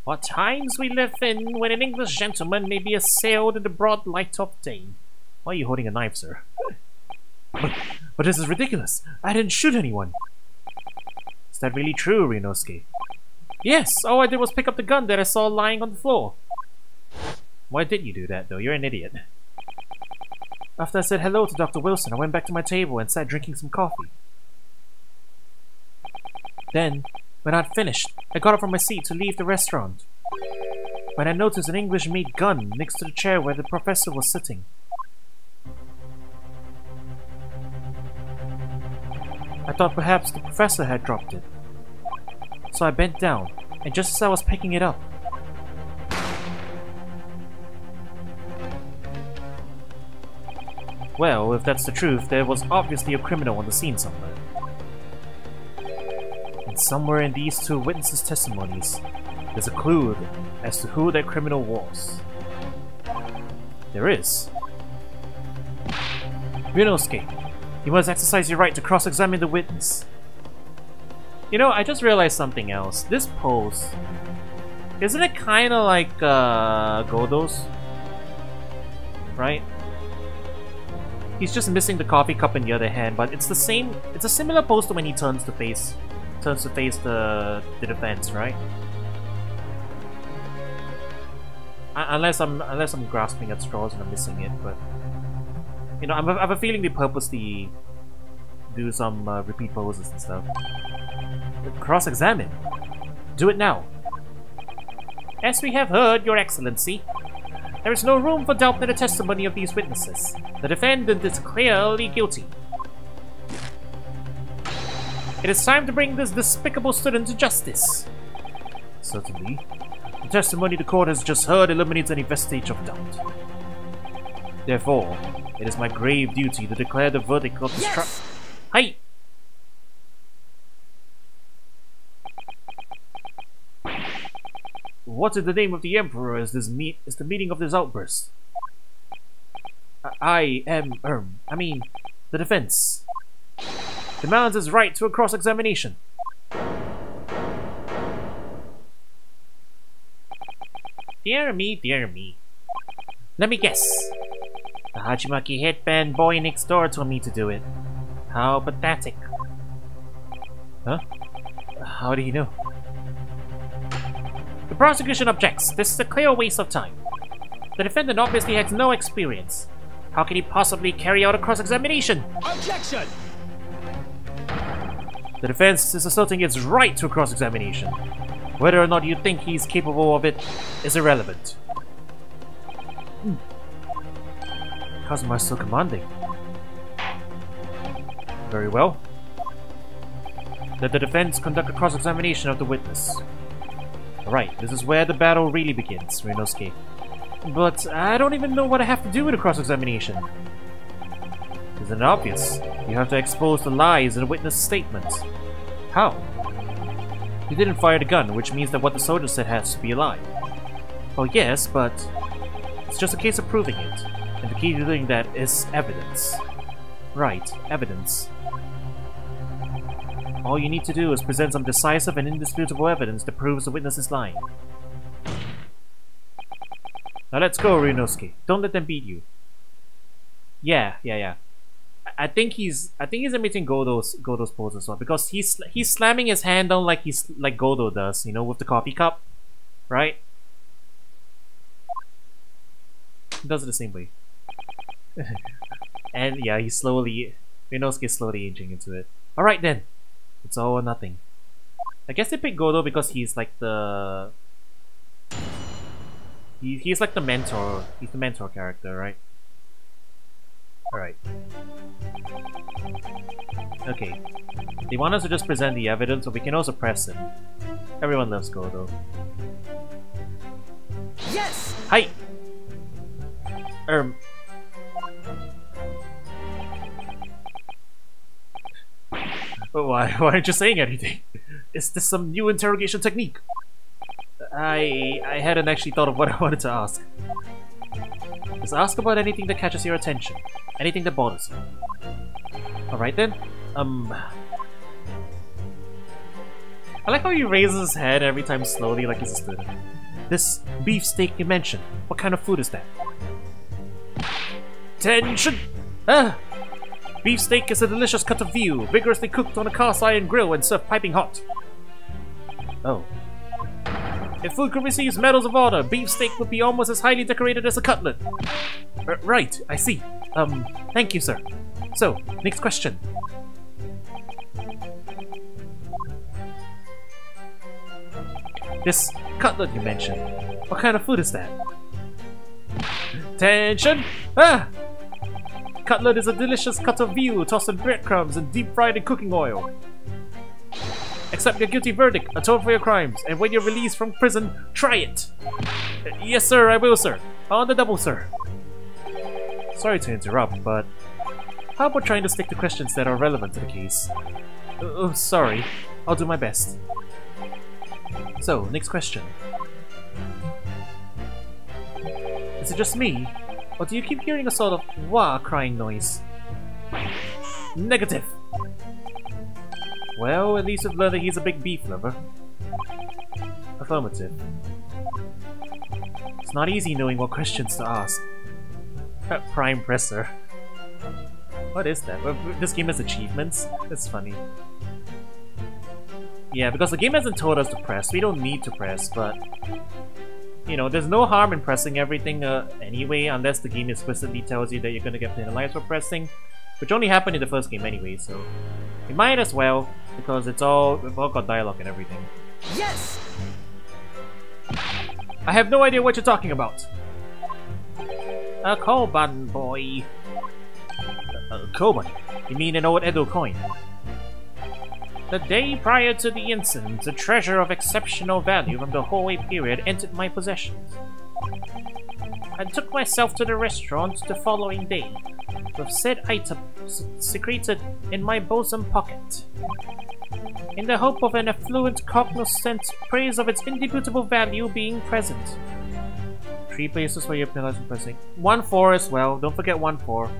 What times we live in when an English gentleman may be assailed in the broad light of day. Why are you holding a knife, sir? But this is ridiculous. I didn't shoot anyone. Is that really true, Ryunosuke? Yes, all I did was pick up the gun that I saw lying on the floor. Why did you do that, though? You're an idiot. After I said hello to Dr. Wilson, I went back to my table and sat drinking some coffee. Then, when I'd finished, I got up from my seat to leave the restaurant. When I noticed an English-made gun next to the chair where the professor was sitting. I thought perhaps the professor had dropped it. So I bent down, and just as I was picking it up, well, if that's the truth, there was obviously a criminal on the scene somewhere. And somewhere in these two witnesses' testimonies, there's a clue as to who that criminal was. There is. Ryunosuke, you must exercise your right to cross-examine the witness. You know, I just realized something else. This pose, isn't it kind of like Godo's? Right? He's just missing the coffee cup in the other hand, but it's the same. It's a similar pose to when he turns to face the defense, right? Unless I'm grasping at straws and I'm missing it, but you know, I have a feeling they purposely do some repeat poses and stuff. Cross-examine. Do it now. As we have heard, Your Excellency, there is no room for doubt in the testimony of these witnesses. The defendant is clearly guilty. It is time to bring this despicable student to justice. Certainly. The testimony the court has just heard eliminates any vestige of doubt. Therefore, it is my grave duty to declare the verdict of this trial. Hey! What in the name of the Emperor is the meaning of this outburst? I mean, the defense demands his right to a cross-examination. Dear me, dear me. Let me guess. The Hachimaki headband boy next door told me to do it. How pathetic. Huh? How do you know? The prosecution objects. This is a clear waste of time. The defendant obviously has no experience. How can he possibly carry out a cross-examination? Objection! The defense is asserting its right to a cross-examination. Whether or not you think he's capable of it is irrelevant. Kazuma is still commanding. Very well. Let the defense conduct a cross-examination of the witness. Alright, this is where the battle really begins, Ryunosuke. But I don't even know what I have to do with a cross-examination. Isn't it obvious? You have to expose the lies in the witness statements. How? You didn't fire the gun, which means that what the soldier said has to be a lie. Oh yes, but it's just a case of proving it. And the key to doing that is evidence. Right, evidence. All you need to do is present some decisive and indisputable evidence that proves the witness is lying. Now let's go, Ryunosuke. Don't let them beat you. Yeah. I think he's imitating Godo's pose as well, because he's slamming his hand down like Godo does, you know, with the coffee cup, right? He does it the same way. And yeah, Ryunosuke is slowly inching into it. Alright then. It's all or nothing. I guess they picked Godo because he's like the... He's like the mentor. He's the mentor character, right? Alright. Okay. They want us to just present the evidence, but we can also press him. Everyone loves Godo. Yes! Hi! But why aren't you saying anything? Is this some new interrogation technique? I hadn't actually thought of what I wanted to ask. Just ask about anything that catches your attention. Anything that bothers you. Alright then. I like how he raises his head every time slowly like he's a student. This beefsteak you mentioned. What kind of food is that? Tension! Beefsteak is a delicious cut of veal, vigorously cooked on a cast iron grill and served piping hot. Oh. If food could receive medals of honor, beefsteak would be almost as highly decorated as a cutlet. Right, I see. Thank you, sir. So, next question. This cutlet you mentioned, what kind of food is that? Tension! Cutlet is a delicious cut of veal tossed in breadcrumbs and deep fried in cooking oil. Accept your guilty verdict, atone for your crimes, and when you're released from prison, try it! Yes sir, I will sir. On the double sir. Sorry to interrupt, but how about trying to stick to questions that are relevant to the case? Oh, sorry. I'll do my best. So, next question. Is it just me? Or do you keep hearing a sort of wah crying noise? Negative! Well, at least we've learned that he's a big beef lover. Affirmative. It's not easy knowing what questions to ask. Prime Presser. What is that? This game has achievements? That's funny. Yeah, because the game hasn't told us to press. We don't need to press, but... You know, there's no harm in pressing everything anyway, unless the game explicitly tells you that you're gonna get penalized for pressing, which only happened in the first game anyway, so we might as well, because we've all got dialogue and everything. Yes! I have no idea what you're talking about. A Koban boy. Koban? You mean an old Edo coin? The day prior to the incident, a treasure of exceptional value from the Hoei period entered my possessions. I took myself to the restaurant the following day, with said item secreted in my bosom pocket, in the hope of an affluent cognoscent praise of its indubitable value being present. 3 places where you're penalized for pressing. 1-4 as well, don't forget 1-4.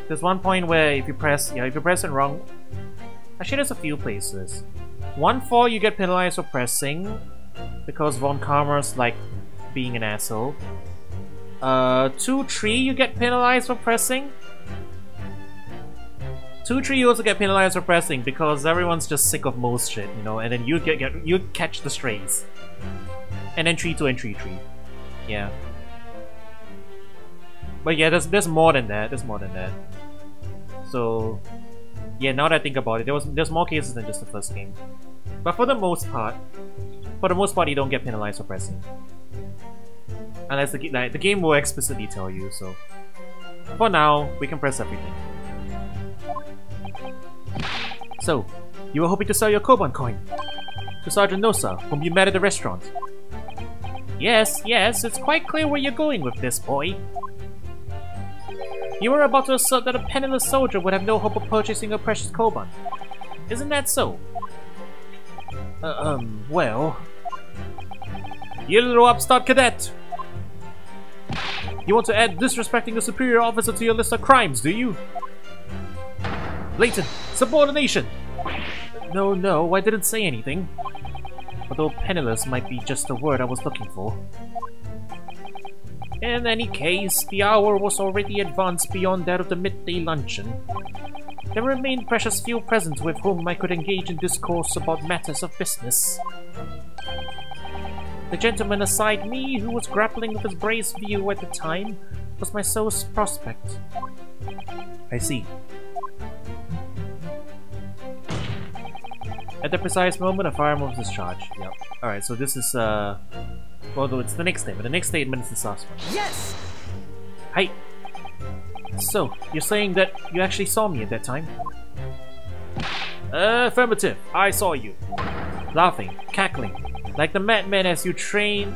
There's one point where if you press it wrong... Actually, there's a few places. 1-4 you get penalized for pressing. because Von Karma's like being an asshole. 2-3 you get penalized for pressing. 2-3 you also get penalized for pressing because everyone's just sick of most shit, you know, and then you catch the strays. And then 3-2 and 3-3. Yeah. But yeah, there's more than that. There's more than that. So yeah, now that I think about it, there's more cases than just the first game. But for the most part, you don't get penalized for pressing. Unless the game will explicitly tell you, so for now, we can press everything. So, you were hoping to sell your Koban coin to Sergeant Nosa, whom you met at the restaurant. Yes, it's quite clear where you're going with this, boy. You were about to assert that a penniless soldier would have no hope of purchasing a precious Koban. Isn't that so? Well... You little upstart cadet! You want to add disrespecting a superior officer to your list of crimes, do you? Blatant subordination! No, I didn't say anything. Although penniless might be just the word I was looking for. In any case, the hour was already advanced beyond that of the midday luncheon. There remained precious few present with whom I could engage in discourse about matters of business. The gentleman aside me, who was grappling with his brace view at the time, was my sole prospect. I see. At the precise moment, a firearm was discharged. Yep. Alright, so this is, although it's the next statement. The next statement is the last one. Yes! Hey! So, you're saying that you actually saw me at that time? Affirmative. I saw you. Laughing, cackling, like a madman as you train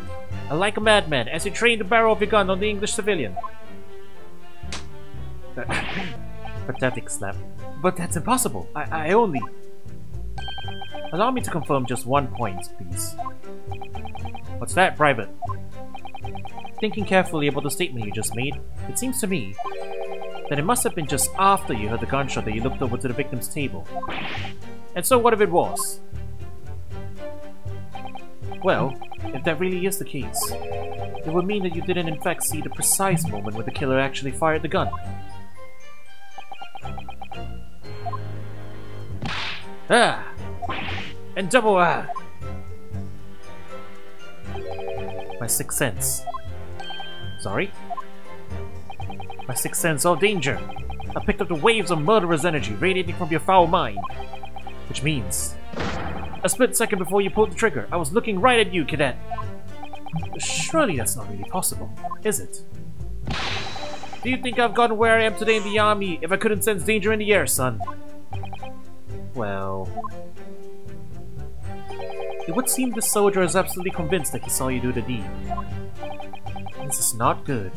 the barrel of your gun on the English civilian. Pathetic slap. But that's impossible. I only... Allow me to confirm just one point, please. What's that, Private? Thinking carefully about the statement you just made, it seems to me that it must have been just after you heard the gunshot that you looked over to the victim's table. And so what if it was? Well, if that really is the case, it would mean that you didn't in fact see the precise moment when the killer actually fired the gun. Ah! And double ah! My sixth sense. Sorry? My sixth sense of danger. I picked up the waves of murderous energy radiating from your foul mind. Which means... a split second before you pulled the trigger, I was looking right at you, cadet. Surely that's not really possible, is it? Do you think I've gotten where I am today in the army if I couldn't sense danger in the air, son? Well... It would seem this soldier is absolutely convinced that he saw you do the deed. This is not good.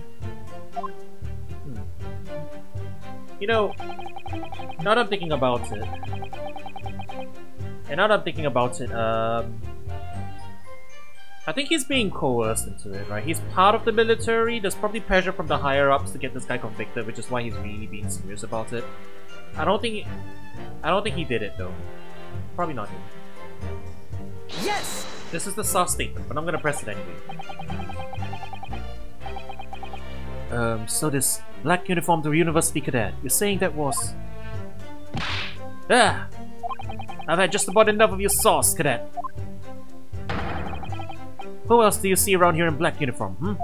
You know, now that I'm thinking about it... I think he's being coerced into it, right? He's part of the military, there's probably pressure from the higher-ups to get this guy convicted, which is why he's really being serious about it. I don't think he did it, though. Probably not him. Yes! This is the soft statement, but I'm gonna press it anyway. So this black uniformed university cadet, you're saying that was... Ah! I've had just about enough of your sauce, cadet. Who else do you see around here in black uniform, hmm?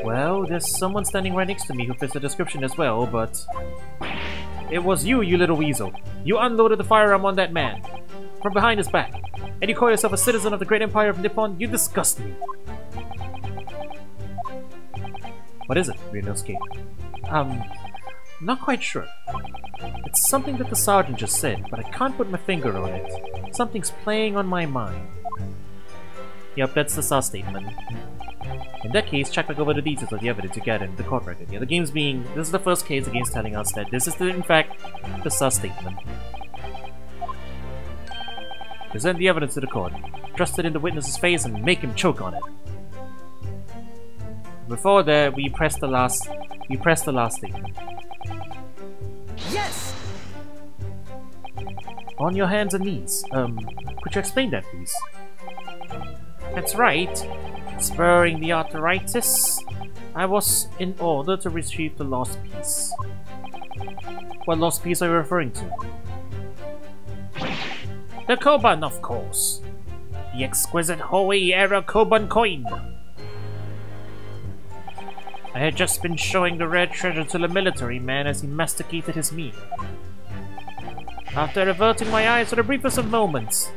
Well, there's someone standing right next to me who fits the description as well, but... It was you, you little weasel. You unloaded the firearm on that man. From behind his back. And you call yourself a citizen of the great empire of Nippon? You disgust me. What is it, Ryunosuke? Not quite sure. It's something that the sergeant just said, but I can't put my finger on it. Something's playing on my mind. Yep, that's the SAS statement. In that case, check back over the details of the evidence you get in the court record. Yeah, the game's being... This is the first case the game's telling us that this is, in fact, the SAS statement. Present the evidence to the court. Thrust it in the witness's face and make him choke on it. Before that, we press the last statement. Yes! On your hands and knees. Could you explain that, please? That's right. Spurring the arthritis, I was in order to retrieve the lost piece. What lost piece are you referring to? The Koban, of course. The exquisite Hoei-era Koban coin. I had just been showing the rare treasure to the military man as he masticated his meal. After averting my eyes for the briefest of moments,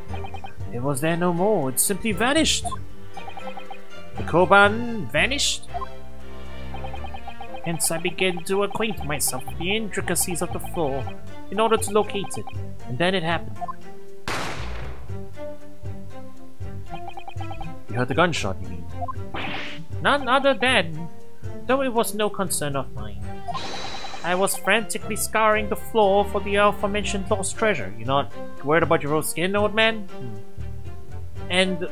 it was there no more. It simply vanished. The Koban vanished? Hence I began to acquaint myself with the intricacies of the floor in order to locate it, and then it happened. You heard the gunshot, you mean? None other than, though it was no concern of mine. I was frantically scouring the floor for the aforementioned lost treasure. You're not worried about your own skin, old man? And,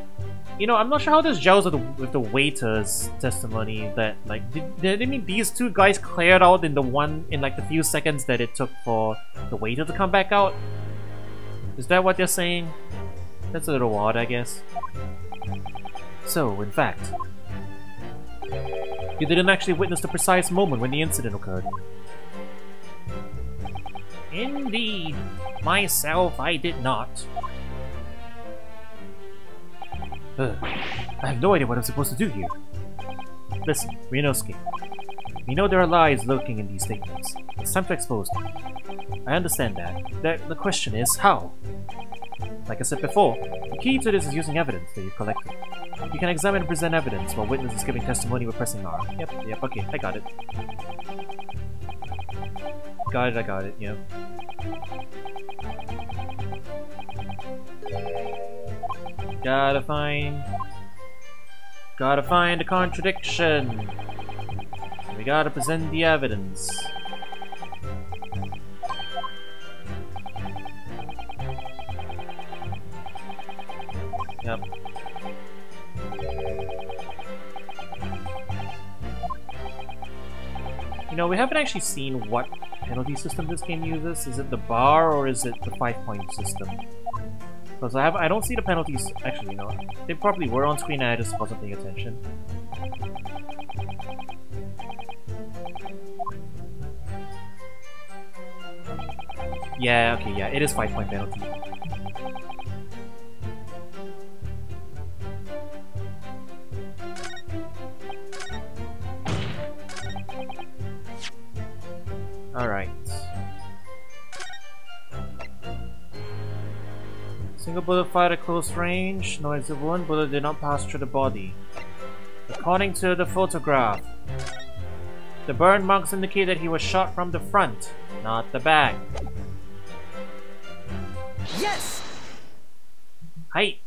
you know, I'm not sure how this gels with the waiter's testimony that, like, did I mean these two guys cleared out in like the few seconds that it took for the waiter to come back out? Is that what they're saying? That's a little odd, I guess. So, in fact, you didn't actually witness the precise moment when the incident occurred. Indeed. Myself, I did not. I have no idea what I'm supposed to do here. Listen, Ryunosuke. We know there are lies lurking in these statements. It's time to expose them. I understand that. The question is, how? Like I said before, the key to this is using evidence that you've collected. You can examine and present evidence while witness is giving testimony with pressing R. Yep, okay, I got it. I got it, yep. Gotta find a contradiction. We gotta present the evidence. Yep. You know, we haven't actually seen what penalty system this game uses. Is it the bar or is it the 5-point system? Because I don't see the penalties. Actually, no, they probably were on screen and I just wasn't paying attention. Yeah, okay, yeah, it is 5-point penalty. Alright. Single bullet fired at close range. No exit wound. Bullet did not pass through the body. According to the photograph, the burn marks indicate that he was shot from the front, not the back. Yes! Hi.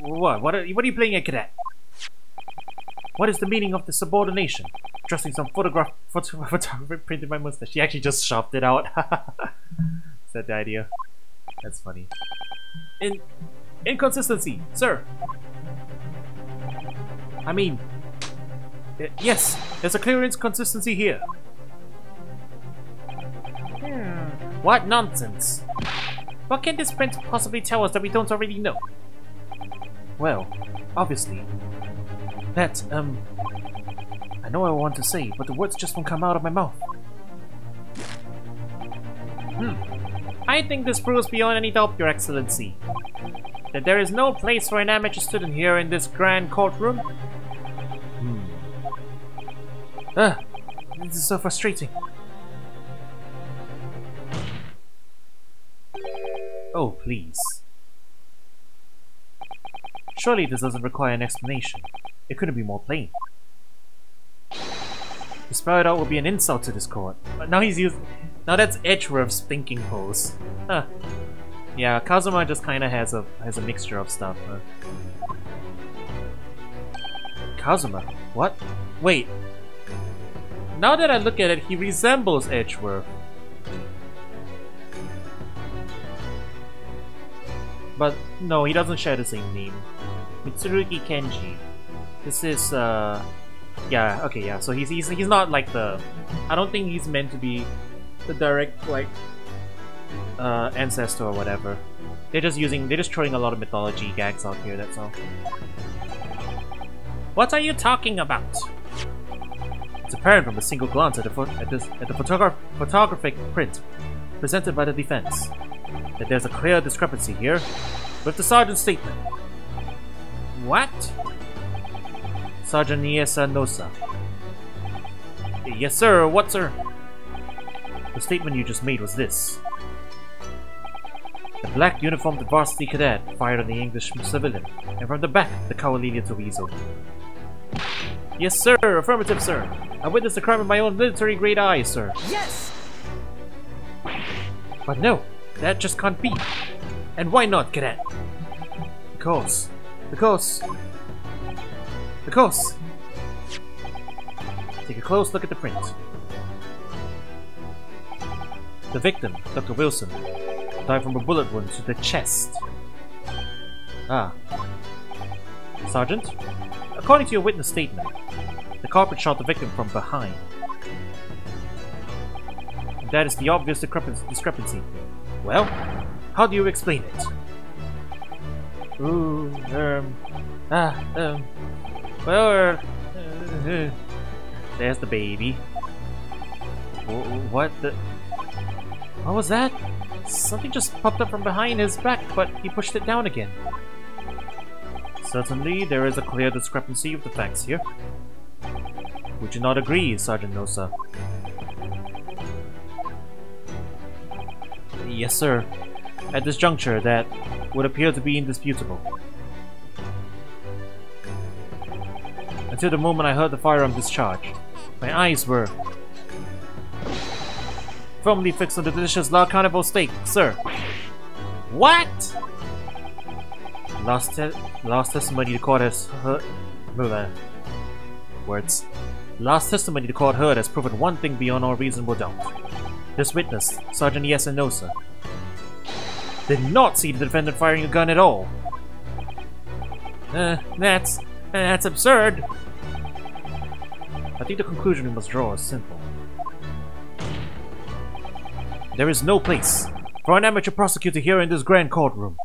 What are you playing at, cadet? What is the meaning of the subordination? Trusting some photographer printed my mustache. She actually just chopped it out. Is that the idea? That's funny. Inconsistency, sir. I mean, yes, there's a clear inconsistency here. What nonsense? What can this print possibly tell us that we don't already know? Well, obviously, that, I know what I want to say, but the words just won't come out of my mouth. I think this proves beyond any doubt, Your Excellency, that there is no place for an amateur student here in this grand courtroom. This is so frustrating. Oh, please. Surely this doesn't require an explanation. It couldn't be more plain. To spell it out would be an insult to this court. But now now that's Edgeworth's thinking pose. Huh. Yeah, Kazuma just kinda has a mixture of stuff, huh? Kazuma? What? Wait. Now that I look at it, he resembles Edgeworth. But no, he doesn't share the same name. Mitsurugi Kenji. This is Yeah, okay, yeah. So he's not like the... I don't think he's meant to be the direct, like, ancestor or whatever. They're just throwing a lot of mythology gags out here, that's all. What are you talking about? It's apparent from a single glance at the photographic print presented by the defense that there's a clear discrepancy here with the sergeant's statement. What? Sergeant Niesa Nosa. Yes, sir. What, sir? The statement you just made was this. The black uniformed varsity cadet fired on the English civilian, and from the back, the Kawalilia Tuizo. Yes, sir. Affirmative, sir. I witnessed the crime with my own military-grade eyes, sir. Yes! But no, that just can't be. And why not, cadet? Because... Take a close look at the print. The victim, Dr. Wilson, died from a bullet wound to the chest. Ah. Sergeant, according to your witness statement, the culprit shot the victim from behind. And that is the obvious discrepancy. Well, how do you explain it? Ooh, well, there's the baby. What the... What was that? Something just popped up from behind his back, but he pushed it down again. Certainly, there is a clear discrepancy of the facts here. Would you not agree, Sergeant Nosa? Yes, sir. At this juncture, that would appear to be indisputable. Until the moment I heard the firearm discharge, my eyes were firmly fixed on the delicious La Carnival steak, sir. What? Last testimony the court has heard... Words. Last testimony the court heard has proven one thing beyond all reasonable doubt. This witness, Sergeant Niesa Nosa, did not see the defendant firing a gun at all. That's absurd. I think the conclusion we must draw is simple. There is no place for an amateur prosecutor here in this grand courtroom.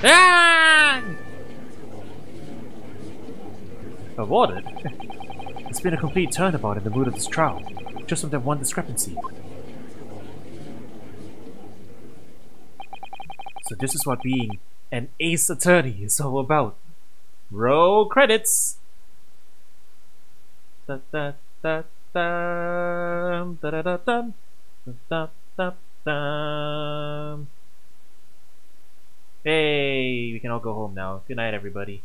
Ah! Awarded? It's been a complete turnabout in the mood of this trial, just from that one discrepancy. So this is what being an ace attorney is all about. Roll credits! Da da da dum, da da da dum, da da dum. Hey, we can all go home now. Good night, everybody.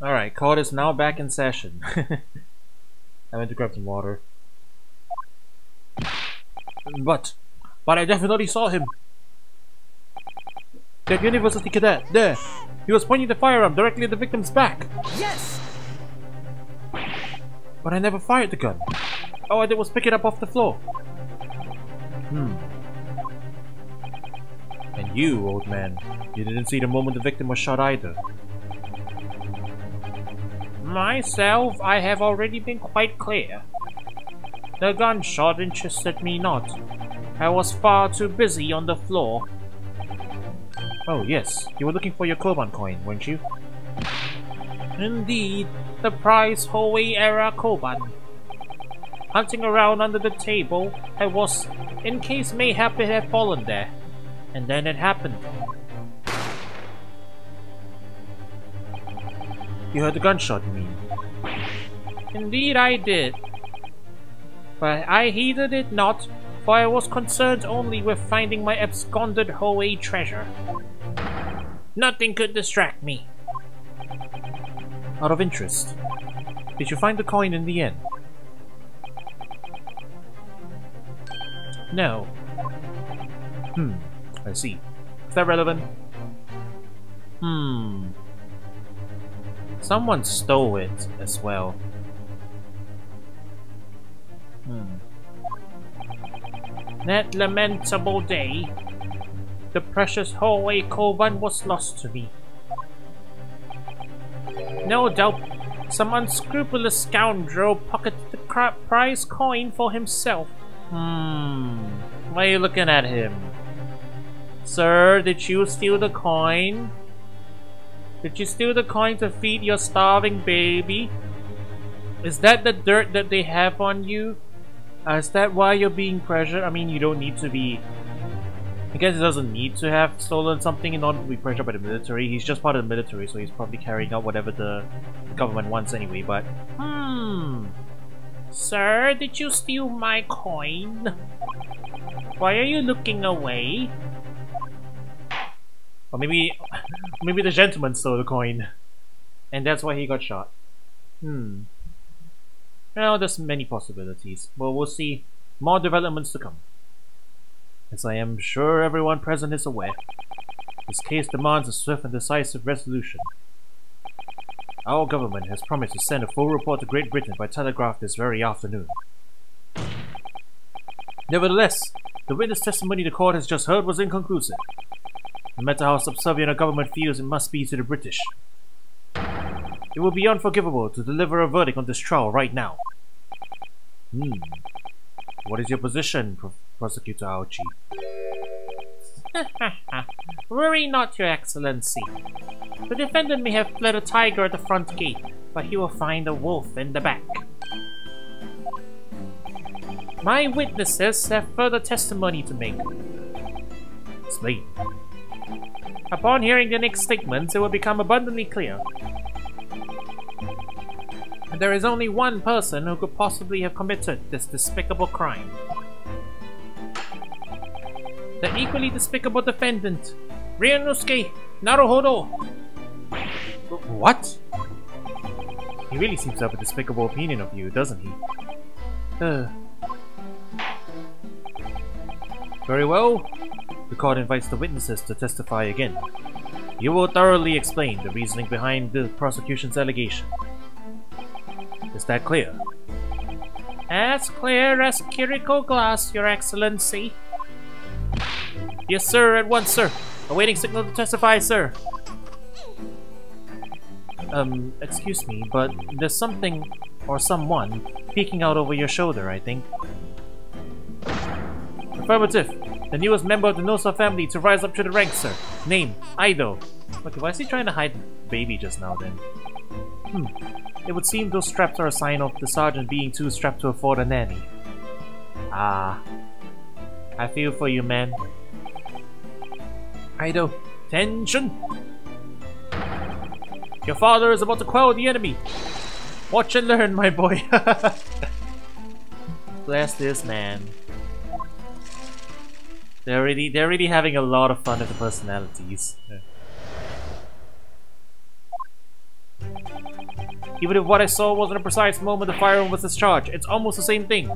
Alright, court is now back in session. I went to grab some water. But I definitely saw him. That university cadet, there. He was pointing the firearm directly at the victim's back. Yes! But I never fired the gun. All I did was pick it up off the floor. And you, old man, you didn't see the moment the victim was shot either. Myself, I have already been quite clear. The gunshot interested me not. I was far too busy on the floor. Oh yes, you were looking for your Koban coin, weren't you? Indeed, the prized Hoei era Koban. Hunting around under the table, I was, in case mayhap it had fallen there. And then it happened. You heard the gunshot, you mean? Indeed I did. But I heeded it not, for I was concerned only with finding my absconded Hoei treasure. Nothing could distract me. Out of interest, did you find the coin in the end? No. I see. Is that relevant? Someone stole it as well. That lamentable day, the precious Hoei Koban was lost to me. No doubt, some unscrupulous scoundrel pocketed the prize coin for himself. Why are you looking at him? Sir, did you steal the coin? Did you steal the coin to feed your starving baby? Is that the dirt that they have on you? Is that why you're being pressured? I mean, you don't need to be... I guess he doesn't need to have stolen something in order to be pressured by the military. He's just part of the military, so he's probably carrying out whatever the government wants anyway, but... Sir, did you steal my coin? Why are you looking away? Or maybe the gentleman stole the coin. And that's why he got shot. Well, there's many possibilities. Well, we'll see. More developments to come. As I am sure everyone present is aware, this case demands a swift and decisive resolution. Our government has promised to send a full report to Great Britain by telegraph this very afternoon. Nevertheless, the witness testimony the court has just heard was inconclusive. No matter how subservient a government feels it must be to the British, it would be unforgivable to deliver a verdict on this trial right now. What is your position, Prosecutor Aochi? Worry not, Your Excellency. The defendant may have fled a tiger at the front gate, but he will find a wolf in the back. My witnesses have further testimony to make. Explain. Upon hearing the next statements, it will become abundantly clear that there is only one person who could possibly have committed this despicable crime. The equally despicable defendant, Ryunosuke Naruhodo. What? He really seems to have a despicable opinion of you, doesn't he? Very well. The court invites the witnesses to testify again. You will thoroughly explain the reasoning behind the prosecution's allegation. Is that clear? As clear as Kiriko glass, Your Excellency. Yes, sir, at once, sir. Awaiting signal to testify, sir. Excuse me, but there's something or someone peeking out over your shoulder, I think. Affirmative. The newest member of the Nosa family to rise up to the ranks, sir. Name, Aido. Okay, why is he trying to hide baby just now then? It would seem those straps are a sign of the sergeant being too strapped to afford a nanny. Ah. I feel for you, man. Aido, tension! Your father is about to quell the enemy! Watch and learn, my boy! Bless this man. They're really having a lot of fun with the personalities. Even if what I saw wasn't a precise moment the firearm was discharged, it's almost the same thing.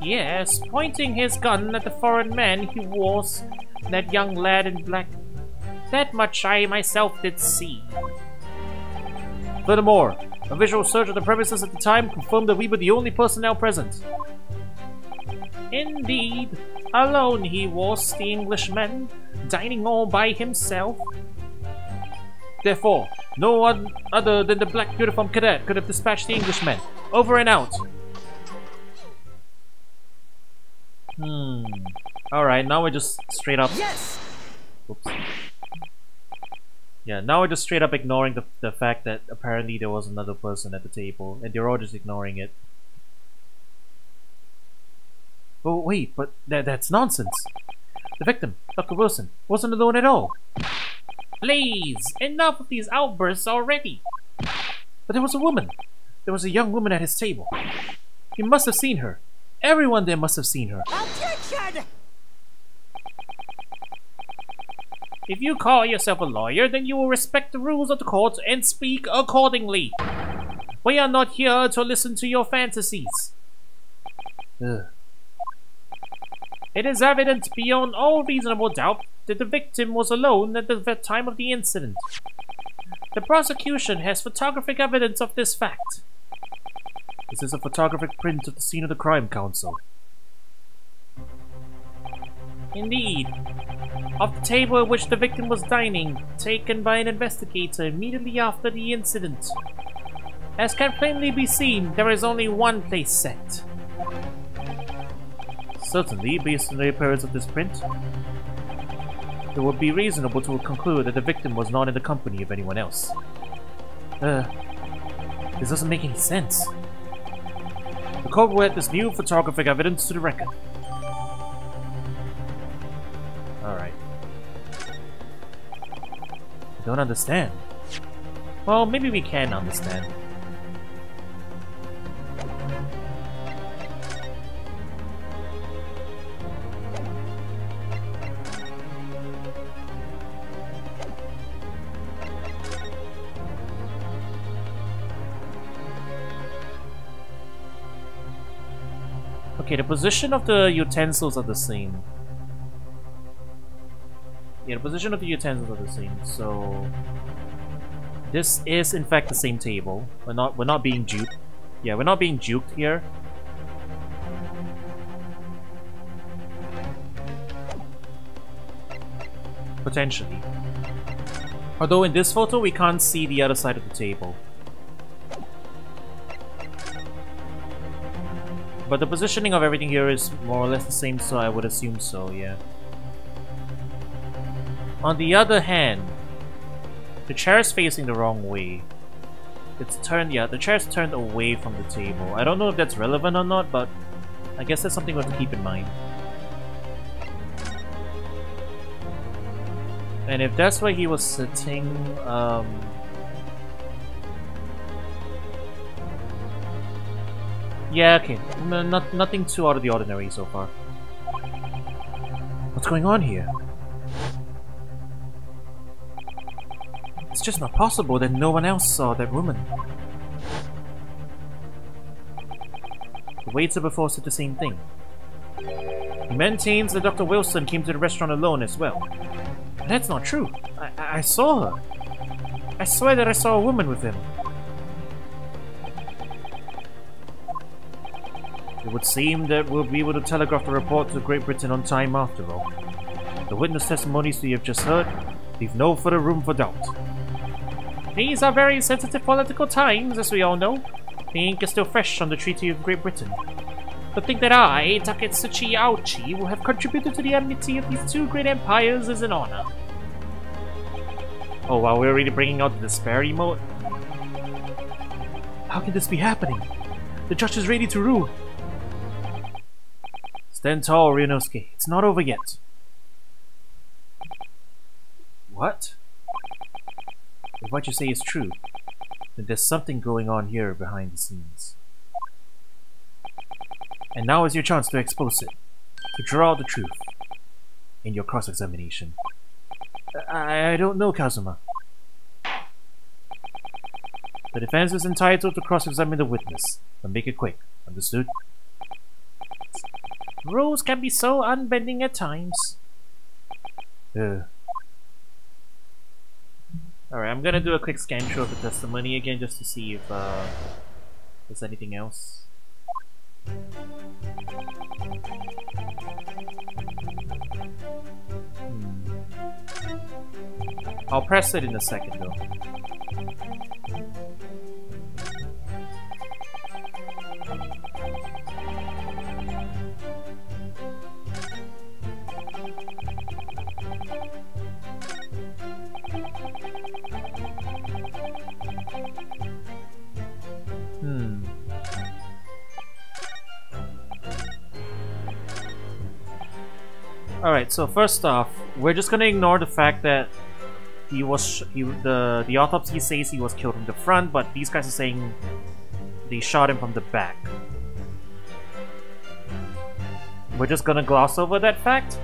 Yes, pointing his gun at the foreign man he was, that young lad in black. That much I myself did see. Furthermore, a visual search of the premises at the time confirmed that we were the only personnel present. Indeed, alone he was, the Englishman, dining all by himself. Therefore, no one other than the black uniform cadet could have dispatched the Englishman. Over and out. Alright, now we're just straight up... Yes! Oops. Yeah, now we're just straight up ignoring the fact that apparently there was another person at the table, and they're all just ignoring it. Oh wait, but that's nonsense. The victim, Dr. Wilson, wasn't alone at all. Please, enough of these outbursts already. But there was a woman. There was a young woman at his table. You must have seen her. Everyone there must have seen her. Objection! If you call yourself a lawyer, then you will respect the rules of the court and speak accordingly. We are not here to listen to your fantasies. Ugh. It is evident beyond all reasonable doubt that the victim was alone at the time of the incident. The prosecution has photographic evidence of this fact. This is a photographic print of the scene of the crime, Counsel. Indeed. Of the table at which the victim was dining, taken by an investigator immediately after the incident. As can plainly be seen, there is only one place set. Certainly, based on the appearance of this print, it would be reasonable to conclude that the victim was not in the company of anyone else. This doesn't make any sense. The court will add this new photographic evidence to the record. Alright. I don't understand. Well, maybe we can understand. Okay, the position of the utensils are the same. Yeah, the position of the utensils are the same, so... This is in fact the same table. We're not being duped. Yeah, we're not being duped here. Potentially. Although in this photo we can't see the other side of the table. But the positioning of everything here is more or less the same, so I would assume so, yeah. On the other hand, the chair is facing the wrong way. It's turned, yeah, the chair's turned away from the table. I don't know if that's relevant or not, but I guess that's something we have to keep in mind. And if that's where he was sitting, yeah, okay. Nothing too out of the ordinary so far. What's going on here? It's just not possible that no one else saw that woman. The waiter before said the same thing. He maintains that Dr. Wilson came to the restaurant alone as well. But that's not true. I saw her. I swear that I saw a woman with him. It would seem that we'll be able to telegraph the report to Great Britain on time after all. The witness testimonies we have just heard leave no further room for doubt. These are very sensitive political times, as we all know. The ink is still fresh on the Treaty of Great Britain. To think that I, Taketsuchi Aochi, will have contributed to the enmity of these two great empires is an honor. Oh wow, we're already bringing out the despair emote? How can this be happening? The judge is ready to rule. Stand tall, Ryunosuke. It's not over yet. What? If what you say is true, then there's something going on here behind the scenes. And now is your chance to expose it, to draw out the truth in your cross-examination. I don't know, Kazuma. The defense is entitled to cross-examine the witness, but make it quick. Understood? Rules can be so unbending at times. Alright, I'm gonna do a quick scan through of the testimony again just to see if there's anything else. I'll press it in a second though. Alright, so first off, we're just gonna ignore the fact that the autopsy says he was killed from the front, but these guys are saying they shot him from the back. We're just gonna gloss over that fact?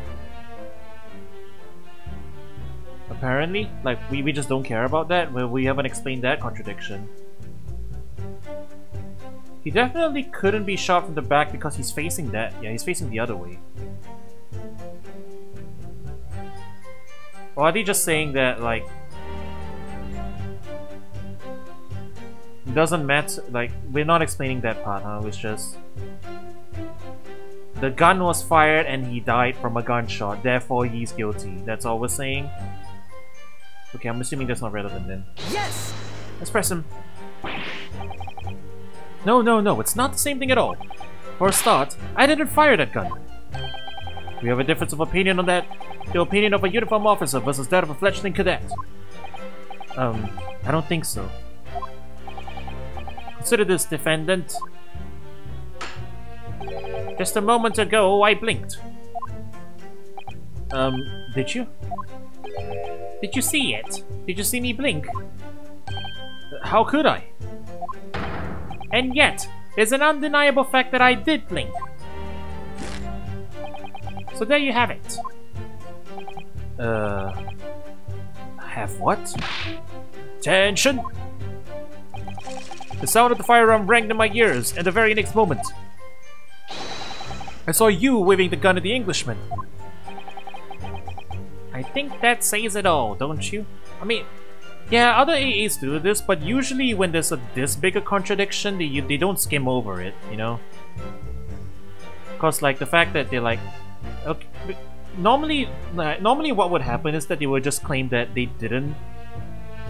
Apparently? Like, we just don't care about that? We haven't explained that contradiction. He definitely couldn't be shot from the back because he's facing that. Yeah, he's facing the other way. Or are they just saying that, like, it doesn't matter, like, we're not explaining that part, huh? It's just the gun was fired and he died from a gunshot, therefore he's guilty. That's all we're saying? Okay, I'm assuming that's not relevant then. Yes! Let's press him. No, it's not the same thing at all. For a start, I didn't fire that gun. We have a difference of opinion on that. The opinion of a uniformed officer versus that of a fledgling cadet. I don't think so. Consider this, defendant. Just a moment ago, I blinked. Did you? Did you see it? Did you see me blink? How could I? And yet, there's an undeniable fact that I did blink. So there you have it. Have what? Attention! The sound of the firearm rang in my ears, and the very next moment, I saw you waving the gun at the Englishman. I think that says it all, don't you? I mean, yeah, other AAs do this, but usually when there's this big a contradiction, they don't skim over it, you know? Cause like the fact that they're like, okay, normally what would happen is that they would just claim that they didn't.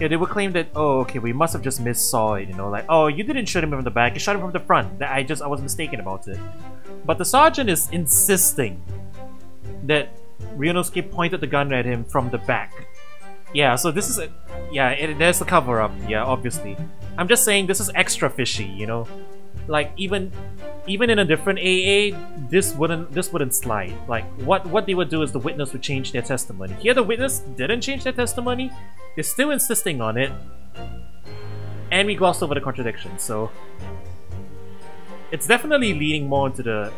Yeah, they would claim that, oh, okay, we must have just missaw it, you know, like, oh, you didn't shoot him from the back, you shot him from the front. I was mistaken about it. But the sergeant is insisting that Ryunosuke pointed the gun at him from the back. Yeah, so this is a, yeah, there's the cover-up, yeah, obviously. I'm just saying this is extra fishy, you know? Like, even in a different AA, this wouldn't slide. Like, what they would do is the witness would change their testimony. Here the witness didn't change their testimony, they're still insisting on it, and we glossed over the contradiction, so it's definitely leaning more into the,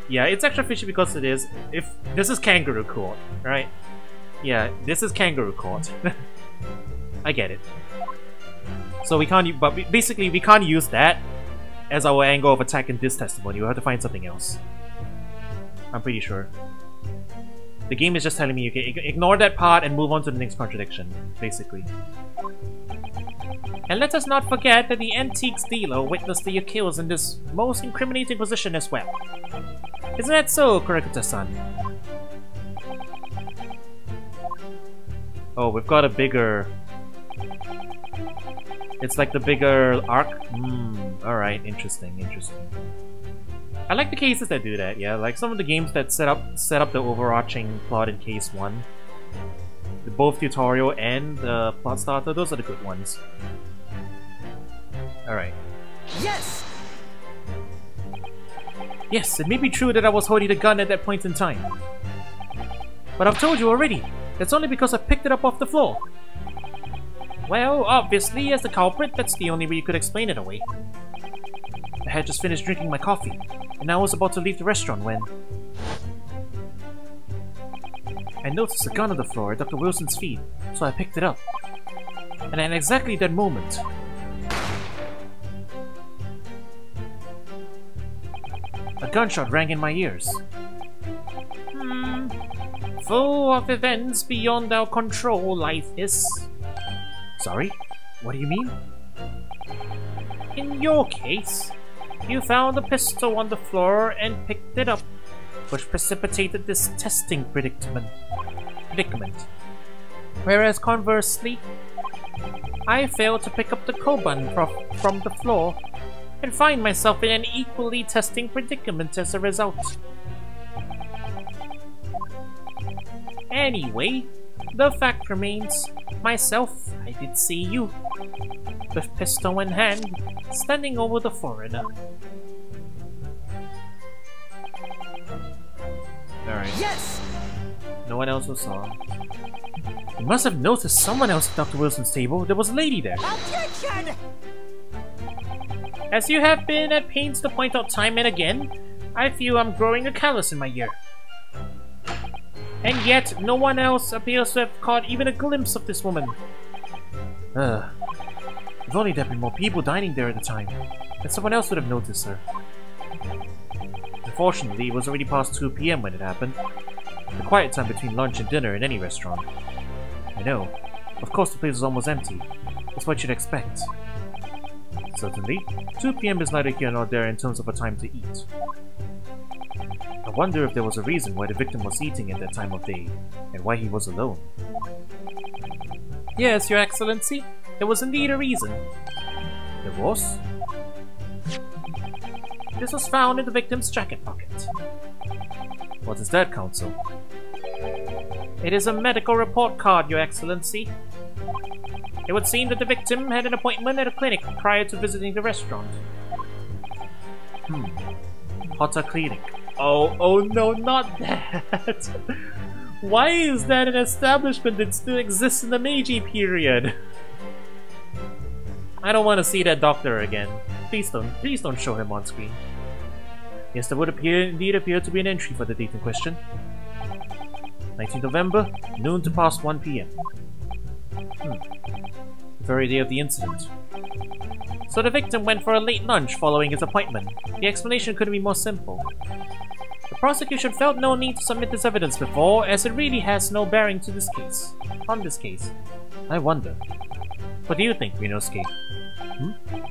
yeah, it's extra fishy because it is, if this is kangaroo court, right? Yeah, this is kangaroo court. I get it. So we can't, but basically we can't use that as our angle of attack in this testimony. We'll have to find something else. I'm pretty sure. The game is just telling me, okay, ignore that part and move on to the next contradiction, basically. And let us not forget that the antiques dealer witnessed the kills in this most incriminating position as well. Isn't that so, Kurikuta-san? Oh, we've got a bigger... It's like the bigger arc? Alright, interesting. I like the cases that do that, yeah. Like some of the games that set up the overarching plot in case 1. Both tutorial and the plot starter, those are the good ones. Alright. Yes! Yes, it may be true that I was holding the gun at that point in time. But I've told you already, that's only because I picked it up off the floor. Well, obviously, as the culprit, that's the only way you could explain it away. I had just finished drinking my coffee, and I was about to leave the restaurant when I noticed a gun on the floor at Dr. Wilson's feet, so I picked it up. And at exactly that moment, a gunshot rang in my ears. Full of events beyond our control, life is. Sorry? What do you mean? In your case, you found a pistol on the floor and picked it up, which precipitated this testing predicament. Whereas conversely, I failed to pick up the Koban from the floor and find myself in an equally testing predicament as a result. Anyway, the fact remains, myself, I did see you, with pistol in hand, standing over the foreigner. Yes! No one else was saw. You must have noticed someone else at Dr. Wilson's table. There was a lady there. Objection! As you have been at pains to point out time and again, I feel I'm growing a callus in my ear. And yet, no one else appears to have caught even a glimpse of this woman. If only there'd been more people dining there at the time, then someone else would have noticed her. Unfortunately, it was already past 2 PM when it happened. The quiet time between lunch and dinner in any restaurant. I know. Of course the place was almost empty. That's what you'd expect. Certainly, 2 PM is neither here nor there in terms of a time to eat. I wonder if there was a reason why the victim was eating at that time of day, and why he was alone. Yes, Your Excellency. There was indeed a reason. There was? This was found in the victim's jacket pocket. What is that, Counsel? It is a medical report card, Your Excellency. It would seem that the victim had an appointment at a clinic prior to visiting the restaurant. Hotta Clinic. Oh no, not that! Why is that an establishment that still exists in the Meiji period? I don't want to see that doctor again. Please don't show him on screen. Yes, there would indeed appear to be an entry for the date in question. 19th November, noon to past 1 PM. The very day of the incident. So the victim went for a late lunch following his appointment. The explanation couldn't be more simple. The prosecution felt no need to submit this evidence before, as it really has no bearing to this case. On this case. I wonder. What do you think, Rinosuke?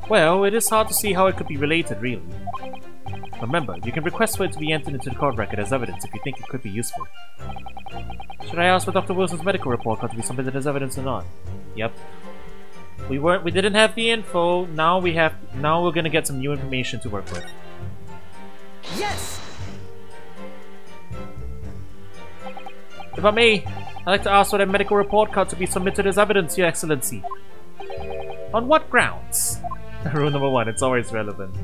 Well, it is hard to see how it could be related, really. Remember, you can request for it to be entered into the court record as evidence if you think it could be useful. Should I ask for Dr. Wilson's medical report card to be submitted as evidence or not? Yep. We didn't have the info, now we're gonna get some new information to work with. Yes! If I may, I'd like to ask for that medical report card to be submitted as evidence, Your Excellency. On what grounds? Rule number 1, it's always relevant.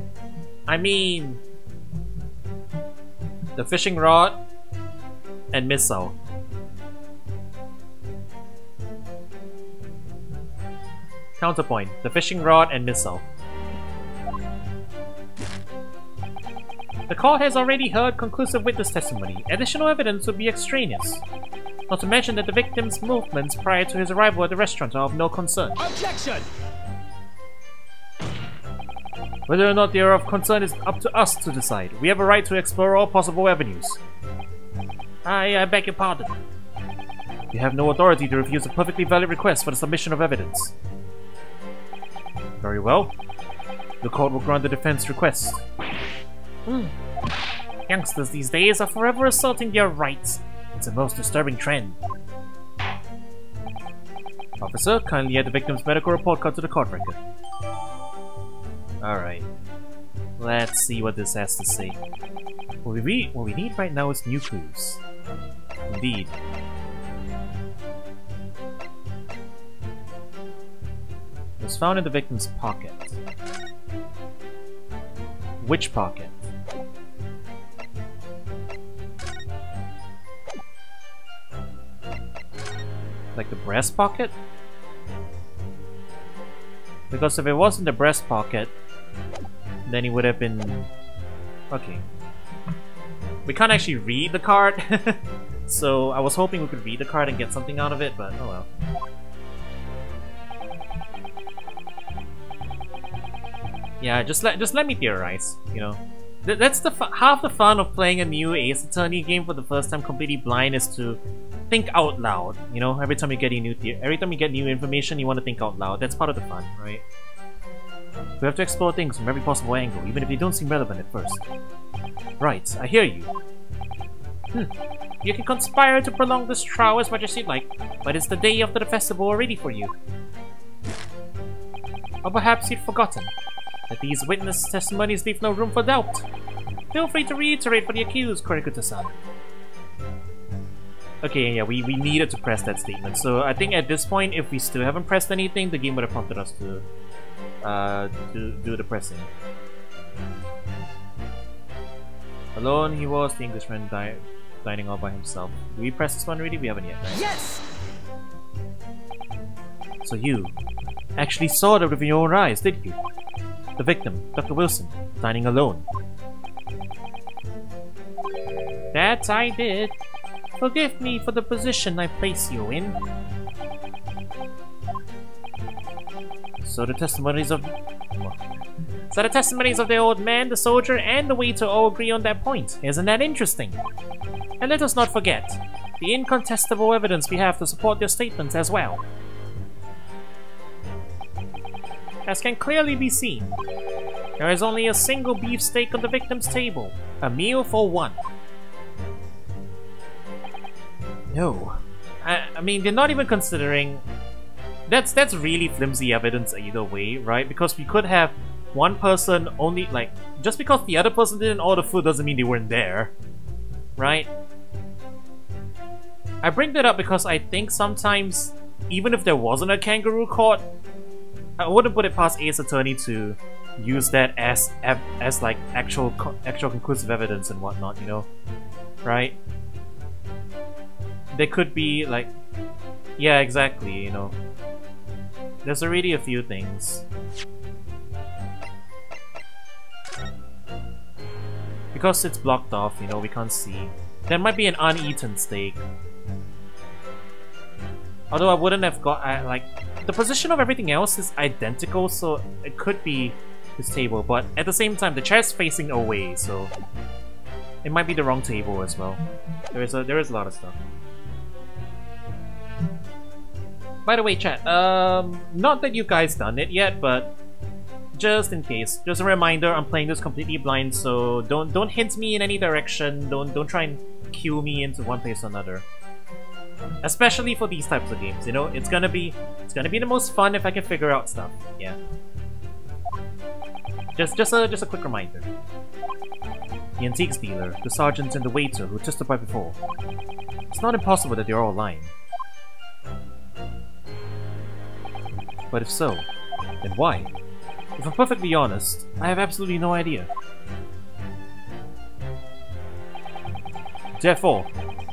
I mean... the fishing rod and missile. Counterpoint, the fishing rod and missile. The court has already heard conclusive witness testimony. Additional evidence would be extraneous. Not to mention that the victim's movements prior to his arrival at the restaurant are of no concern. Objection! Whether or not they are of concern is up to us to decide. We have a right to explore all possible avenues. I beg your pardon. You have no authority to refuse a perfectly valid request for the submission of evidence. Very well. The court will grant the defense request. Youngsters these days are forever assaulting their rights. It's a most disturbing trend. Officer, kindly add the victim's medical report card to the court record. Alright. Let's see what this has to say. What we need right now is new clues. Indeed. It was found in the victim's pocket. Which pocket? Like the breast pocket? Because if it wasn't the breast pocket, then he would have been... Okay. We can't actually read the card, so I was hoping we could read the card and get something out of it, but oh well. Yeah, just let me theorize, you know. That's the half the fun of playing a new Ace Attorney game for the first time completely blind is to think out loud. You know, every time you get new information, you want to think out loud. That's part of the fun, right? We have to explore things from every possible angle, even if they don't seem relevant at first. Right, I hear you. You can conspire to prolong this trial as much as you'd like, but it's the day after the festival already for you. Or perhaps you'd forgotten that these witness testimonies leave no room for doubt. Feel free to reiterate for the accused, Korikuta-san. Okay, yeah, we needed to press that statement. So I think at this point, if we still haven't pressed anything, the game would have prompted us to do the pressing. Alone he was, the Englishman died. dining all by himself. Do we press this one already? We haven't yet, right? Yes! So you actually saw that with your own eyes, did you? The victim, Dr. Wilson, dining alone. That I did. Forgive me for the position I place you in. So the testimonies of the old man, the soldier, and the waiter all agree on that point. Isn't that interesting? And let us not forget the incontestable evidence we have to support their statements as well. As can clearly be seen, there is only a single beef steak on the victim's table. A meal for one. No. I mean, they're not even considering... That's really flimsy evidence either way, right? Because we could have one person only, like... Just because the other person didn't order food doesn't mean they weren't there. Right? I bring that up because I think sometimes, even if there wasn't a kangaroo court, I wouldn't put it past Ace Attorney to use that as like actual conclusive evidence and whatnot, you know? Right? There could be like... Yeah, exactly, you know. There's already a few things. Because it's blocked off, you know, we can't see. There might be an uneaten steak. Although I wouldn't have got... like, the position of everything else is identical, so it could be this table. But at the same time, the chair's facing away, so... It might be the wrong table as well. There is a lot of stuff. By the way, chat, not that you guys done it yet, but just in case, just a reminder, I'm playing this completely blind, so don't hint me in any direction. Don't try and cue me into one place or another. Especially for these types of games, you know, it's gonna be the most fun if I can figure out stuff. Yeah. Just a quick reminder. The antiques dealer, the sergeant, and the waiter who testified before. It's not impossible that they're all lying. But if so, then why? If I'm perfectly honest, I have absolutely no idea. Therefore,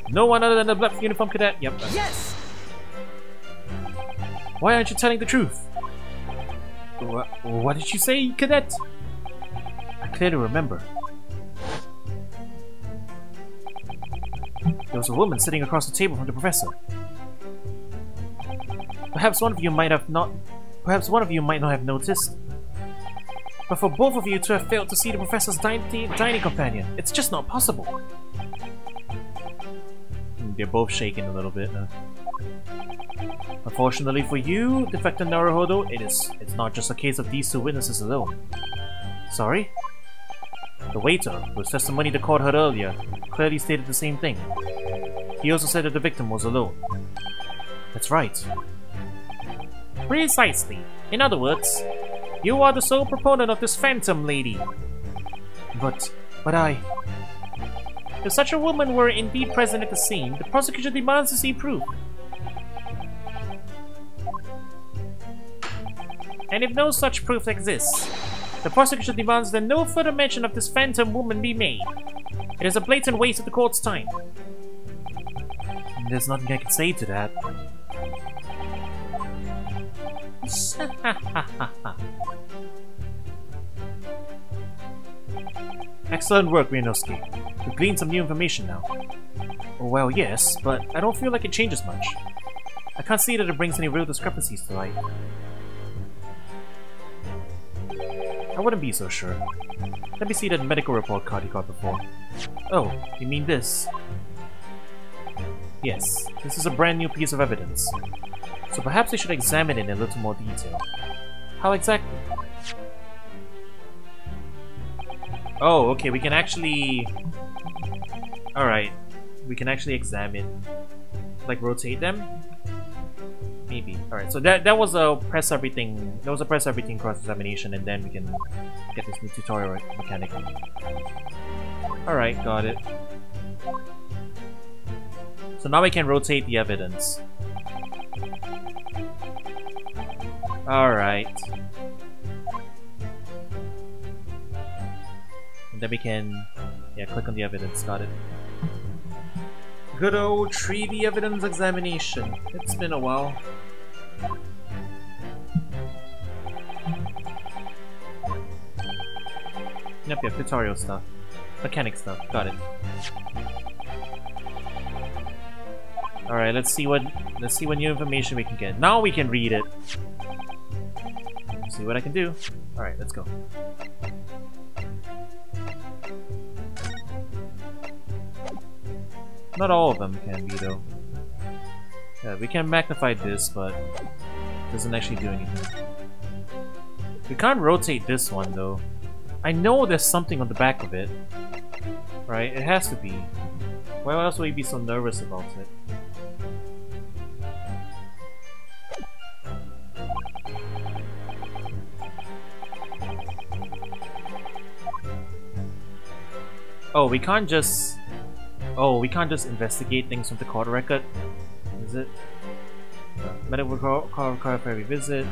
no one other than the black uniform cadet. Yep. Yes! Why aren't you telling the truth? What did you say, cadet? I clearly remember. There was a woman sitting across the table from the professor. Perhaps one of you might not have noticed. But for both of you to have failed to see the professor's dining companion, it's just not possible. They're both shaking a little bit. Unfortunately for you, Defector Naruhodo, it's not just a case of these two witnesses alone. Sorry? The waiter, whose testimony the court heard earlier, clearly stated the same thing. He also said that the victim was alone. That's right. Precisely. In other words, you are the sole proponent of this phantom lady. But I... If such a woman were indeed present at the scene, the prosecution demands to see proof. And if no such proof exists, the prosecution demands that no further mention of this phantom woman be made. It is a blatant waste of the court's time. There's nothing I can say to that. Excellent work, Mianosuke. We've gleaned some new information now. Well, yes, but I don't feel like it changes much. I can't see that it brings any real discrepancies to light. I wouldn't be so sure. Let me see that medical report card you got before. Oh, you mean this? Yes, this is a brand new piece of evidence. So perhaps we should examine it in a little more detail. How exactly? Oh, okay, we can actually... Alright, we can actually examine... Like, rotate them? Maybe. Alright, so that was a press everything... That was a press everything cross-examination, and then we can get this new tutorial mechanic. Alright, got it. So now we can rotate the evidence. Alright. And then we can... Yeah, click on the evidence, got it. Good old 3D evidence examination. It's been a while. Yep, tutorial stuff. Mechanic stuff, got it. Alright, let's see what new information we can get. Now we can read it. See what I can do. Alright, let's go. Not all of them can be though. Yeah, we can magnify this, but it doesn't actually do anything. We can't rotate this one though. I know there's something on the back of it. Right? It has to be. Why else would you be so nervous about it? Oh, we can't just... Oh, we can't just investigate things from the court record? Is it? Medical record for every visit.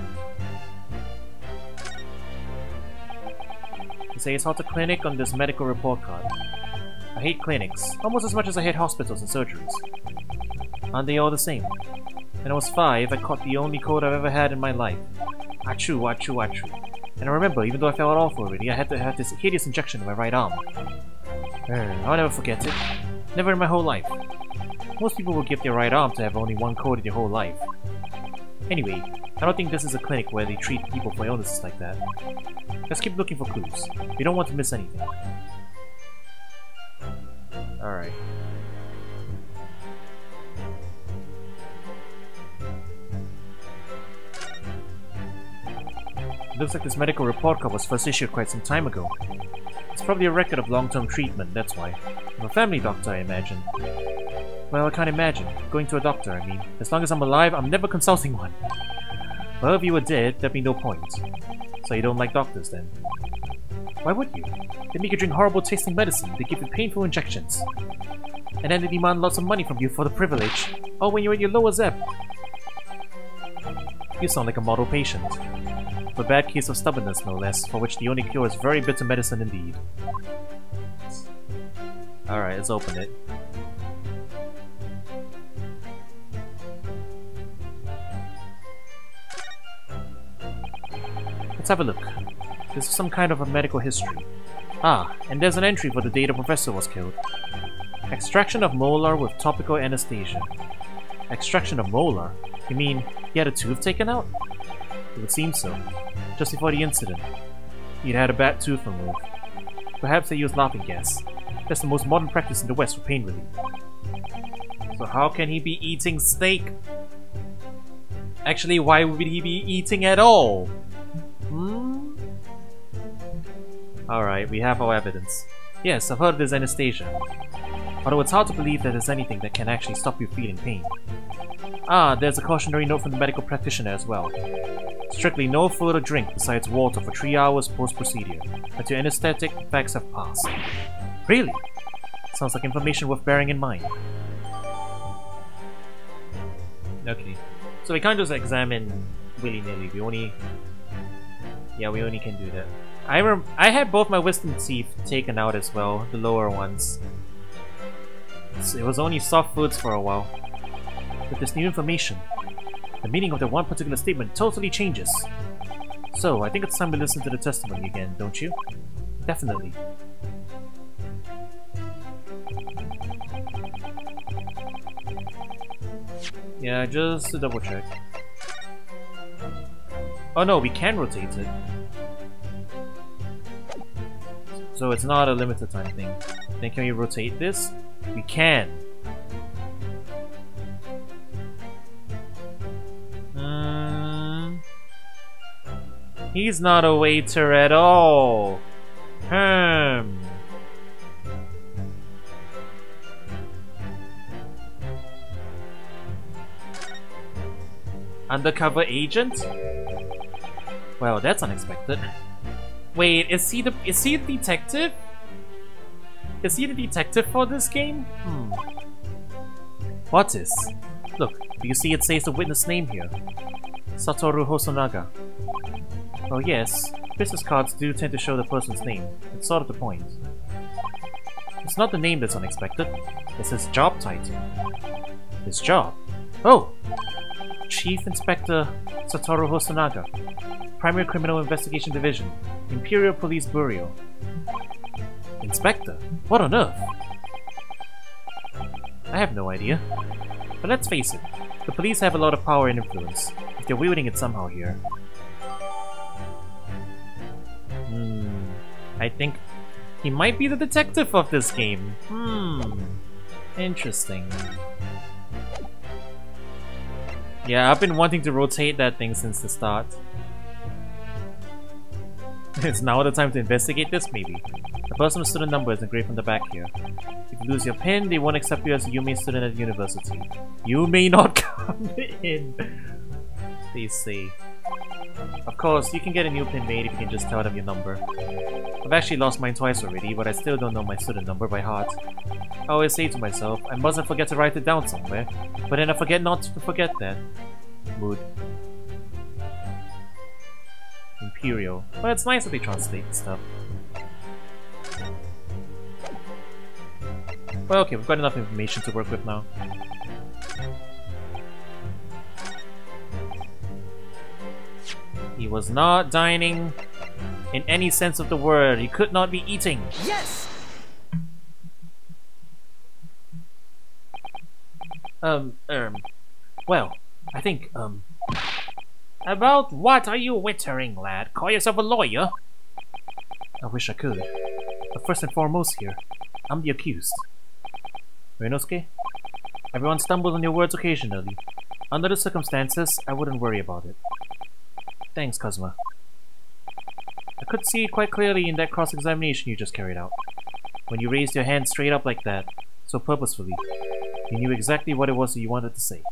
They say it's hot a clinic on this medical report card. I hate clinics, almost as much as I hate hospitals and surgeries. Aren't they all the same? When I was 5, I caught the only cold I've ever had in my life. Achoo, achoo, achoo. And I remember, even though I felt awful already, I had to have this hideous injection in my right arm. I'll never forget it. Never in my whole life. Most people will give their right arm to have only one cold in their whole life. Anyway, I don't think this is a clinic where they treat people for illnesses like that. Let's keep looking for clues. We don't want to miss anything. Alright. It looks like this medical report card was first issued quite some time ago. It's probably a record of long-term treatment, that's why. I'm a family doctor, I imagine. Well, I can't imagine. Going to a doctor, I mean. As long as I'm alive, I'm never consulting one. Well, if you were dead, there'd be no point. So you don't like doctors, then? Why would you? They make you drink horrible-tasting medicine, they give you painful injections. And then they demand lots of money from you for the privilege. Oh, when you're at your lowest ebb. You sound like a model patient. A bad case of stubbornness, no less, for which the only cure is very bitter medicine indeed. Alright, let's open it. Let's have a look. This is some kind of a medical history. Ah, and there's an entry for the day the professor was killed. Extraction of molar with topical anesthesia. Extraction of molar? You mean he had a tooth taken out? It would seem so. Just before the incident, he'd had a bad tooth removed. Perhaps they used laughing gas. That's the most modern practice in the West for pain relief. So how can he be eating steak? Actually, why would he be eating at all? Alright, we have our evidence. Yes, I've heard there's anesthesia. Although it's hard to believe that there's anything that can actually stop you feeling pain. Ah, there's a cautionary note from the medical practitioner as well. Strictly no food or drink besides water for 3 hours post-procedure, until anesthetic effects have passed. Really? Sounds like information worth bearing in mind. Okay. So we can't just examine willy-nilly, we only can do that. I had both my wisdom teeth taken out as well, the lower ones. So it was only soft foods for a while. With this new information, the meaning of the one particular statement totally changes. So, I think it's time to listen to the testimony again, don't you? Definitely. Yeah, just to double check. Oh no, we can rotate it. So it's not a limited time thing. Then can we rotate this? We can. He's not a waiter at all. Undercover agent? Well, that's unexpected. Wait, is he the detective? Is he the detective for this game? What is? Look, do you see it says the witness name here? Satoru Hosonaga. Oh yes, business cards do tend to show the person's name. It's sort of the point. It's not the name that's unexpected. It's his job title. His job? Oh! Chief Inspector Satoru Hosonaga. Primary Criminal Investigation Division. Imperial Police Bureau. Inspector? What on earth? I have no idea. But let's face it, the police have a lot of power and influence, if they're wielding it somehow here. I think he might be the detective of this game. Interesting. Yeah, I've been wanting to rotate that thing since the start. It's now the time to investigate this, maybe. The personal student number is engraved on the back here. If you lose your pin, they won't accept you as a UME student at university. You may not come in, they say. Of course, you can get a new pin made if you can just tell them your number. I've actually lost mine twice already, but I still don't know my student number by heart. I always say to myself, I mustn't forget to write it down somewhere, but then I forget not to forget that. Mood. Imperial. Well, it's nice that they translate stuff. Well, okay, we've got enough information to work with now. He was not dining in any sense of the word. He could not be eating. Yes! Well, I think, About what are you wittering, lad? Call yourself a lawyer? I wish I could. But first and foremost here, I'm the accused. Ryunosuke? Everyone stumbles on your words occasionally. Under the circumstances, I wouldn't worry about it. Thanks, Kazuma. I could see quite clearly in that cross-examination you just carried out. When you raised your hand straight up like that, so purposefully, you knew exactly what it was that you wanted to say.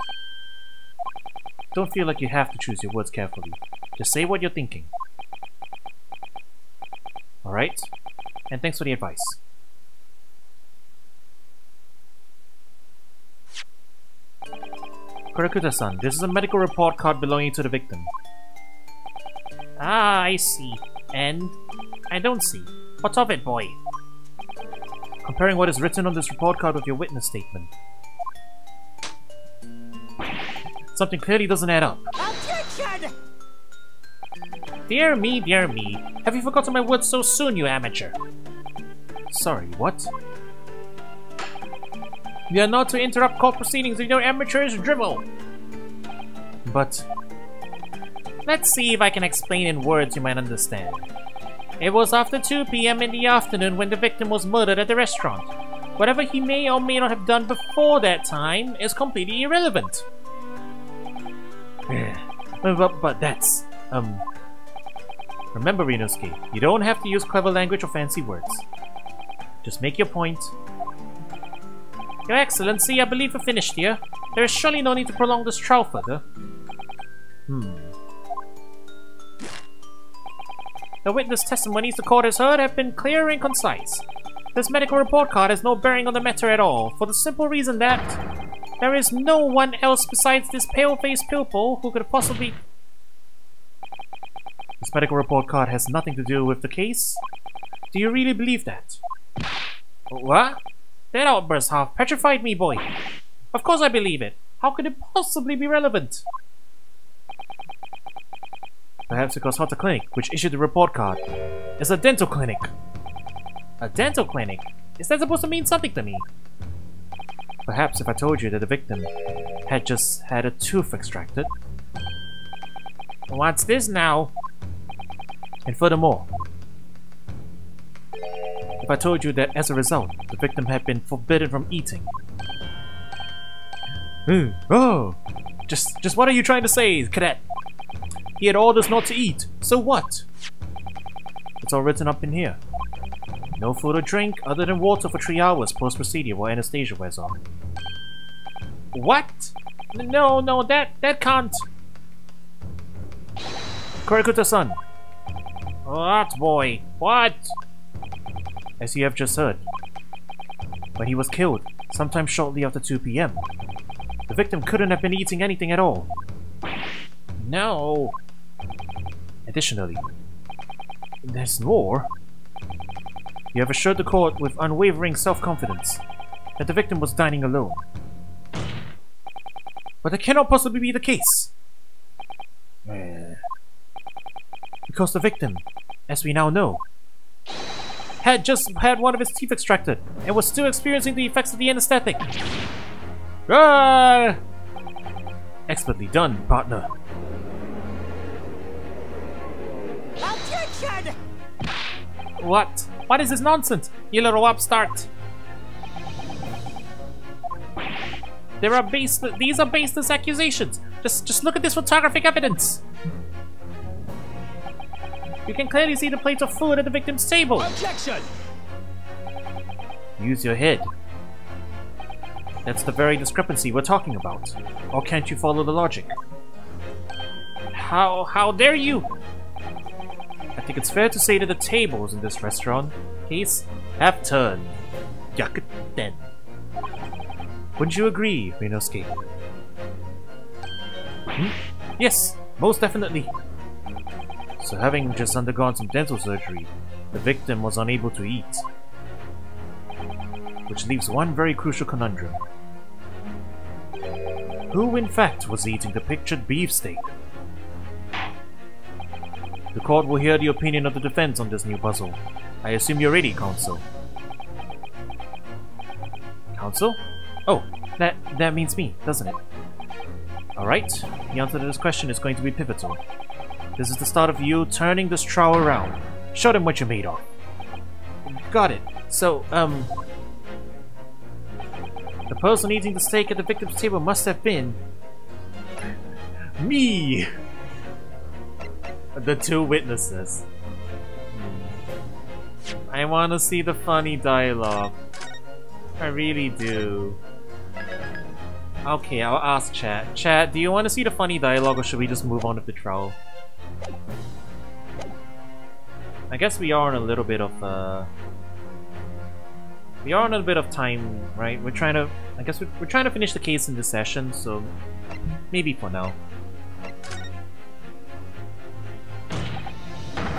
Don't feel like you have to choose your words carefully. Just say what you're thinking. Alright? And thanks for the advice. Kurakuta-san, this is a medical report card belonging to the victim. Ah, I see. And? I don't see. What of it, boy? Comparing what is written on this report card with your witness statement. Something clearly doesn't add up. Objection! Dear me, dear me. Have you forgotten my words so soon, you amateur? Sorry, what? You are not to interrupt court proceedings with your amateurish drivel. But... let's see if I can explain in words you might understand. It was after 2 PM in the afternoon when the victim was murdered at the restaurant. Whatever he may or may not have done before that time is completely irrelevant. But that's... Remember, Ryunosuke, you don't have to use clever language or fancy words. Just make your point. Your Excellency, I believe we're finished here. There is surely no need to prolong this trial further. The witness testimonies the court has heard have been clear and concise. This medical report card has no bearing on the matter at all, for the simple reason that there is no one else besides this pale-faced pupil who could possibly... This medical report card has nothing to do with the case? Do you really believe that? What? That outburst half petrified me, boy. Of course I believe it. How could it possibly be relevant? Perhaps because Hotta Clinic, which issued the report card, is a dental clinic. A dental clinic? Is that supposed to mean something to me? Perhaps if I told you that the victim had just had a tooth extracted. What's this now? And furthermore, if I told you that as a result, the victim had been forbidden from eating. Oh! Just what are you trying to say, cadet? He had orders not to eat, so what? It's all written up in here. No food or drink other than water for 3 hours post-procedure while anesthesia wears off. What? No, that can't... Kurikuta-san! What, boy? What? As you have just heard, when he was killed, sometime shortly after 2 PM, the victim couldn't have been eating anything at all. No. Additionally, there's more. You have assured the court with unwavering self-confidence that the victim was dining alone. But that cannot possibly be the case. Because the victim, as we now know, had just had one of his teeth extracted and was still experiencing the effects of the anesthetic. Ah! Expertly done, partner. Objection! What? What is this nonsense, you little upstart? These are baseless accusations. Just look at this photographic evidence. You can clearly see the plates of food at the victim's table. Objection! Use your head. That's the very discrepancy we're talking about. Or can't you follow the logic? How dare you? I think it's fair to say that the tables in this restaurant case have turned. Yakuten. Wouldn't you agree, Rinosuke? Yes, most definitely. So having just undergone some dental surgery, the victim was unable to eat. Which leaves one very crucial conundrum. Who in fact was eating the pictured beefsteak? The court will hear the opinion of the defense on this new puzzle. I assume you're ready, counsel. Counsel? Oh, that means me, doesn't it? Alright, the answer to this question is going to be pivotal. This is the start of you turning this trial around. Show them what you're made of. Got it. So, the person eating the steak at the victim's table must have been... me! The two witnesses. I wanna see the funny dialogue. I really do. Okay, I'll ask chat. Chat, do you want to see the funny dialogue or should we just move on with the trial? I guess we are on a little bit of time, right? We're trying to... I guess we're trying to finish the case in this session, so... maybe for now.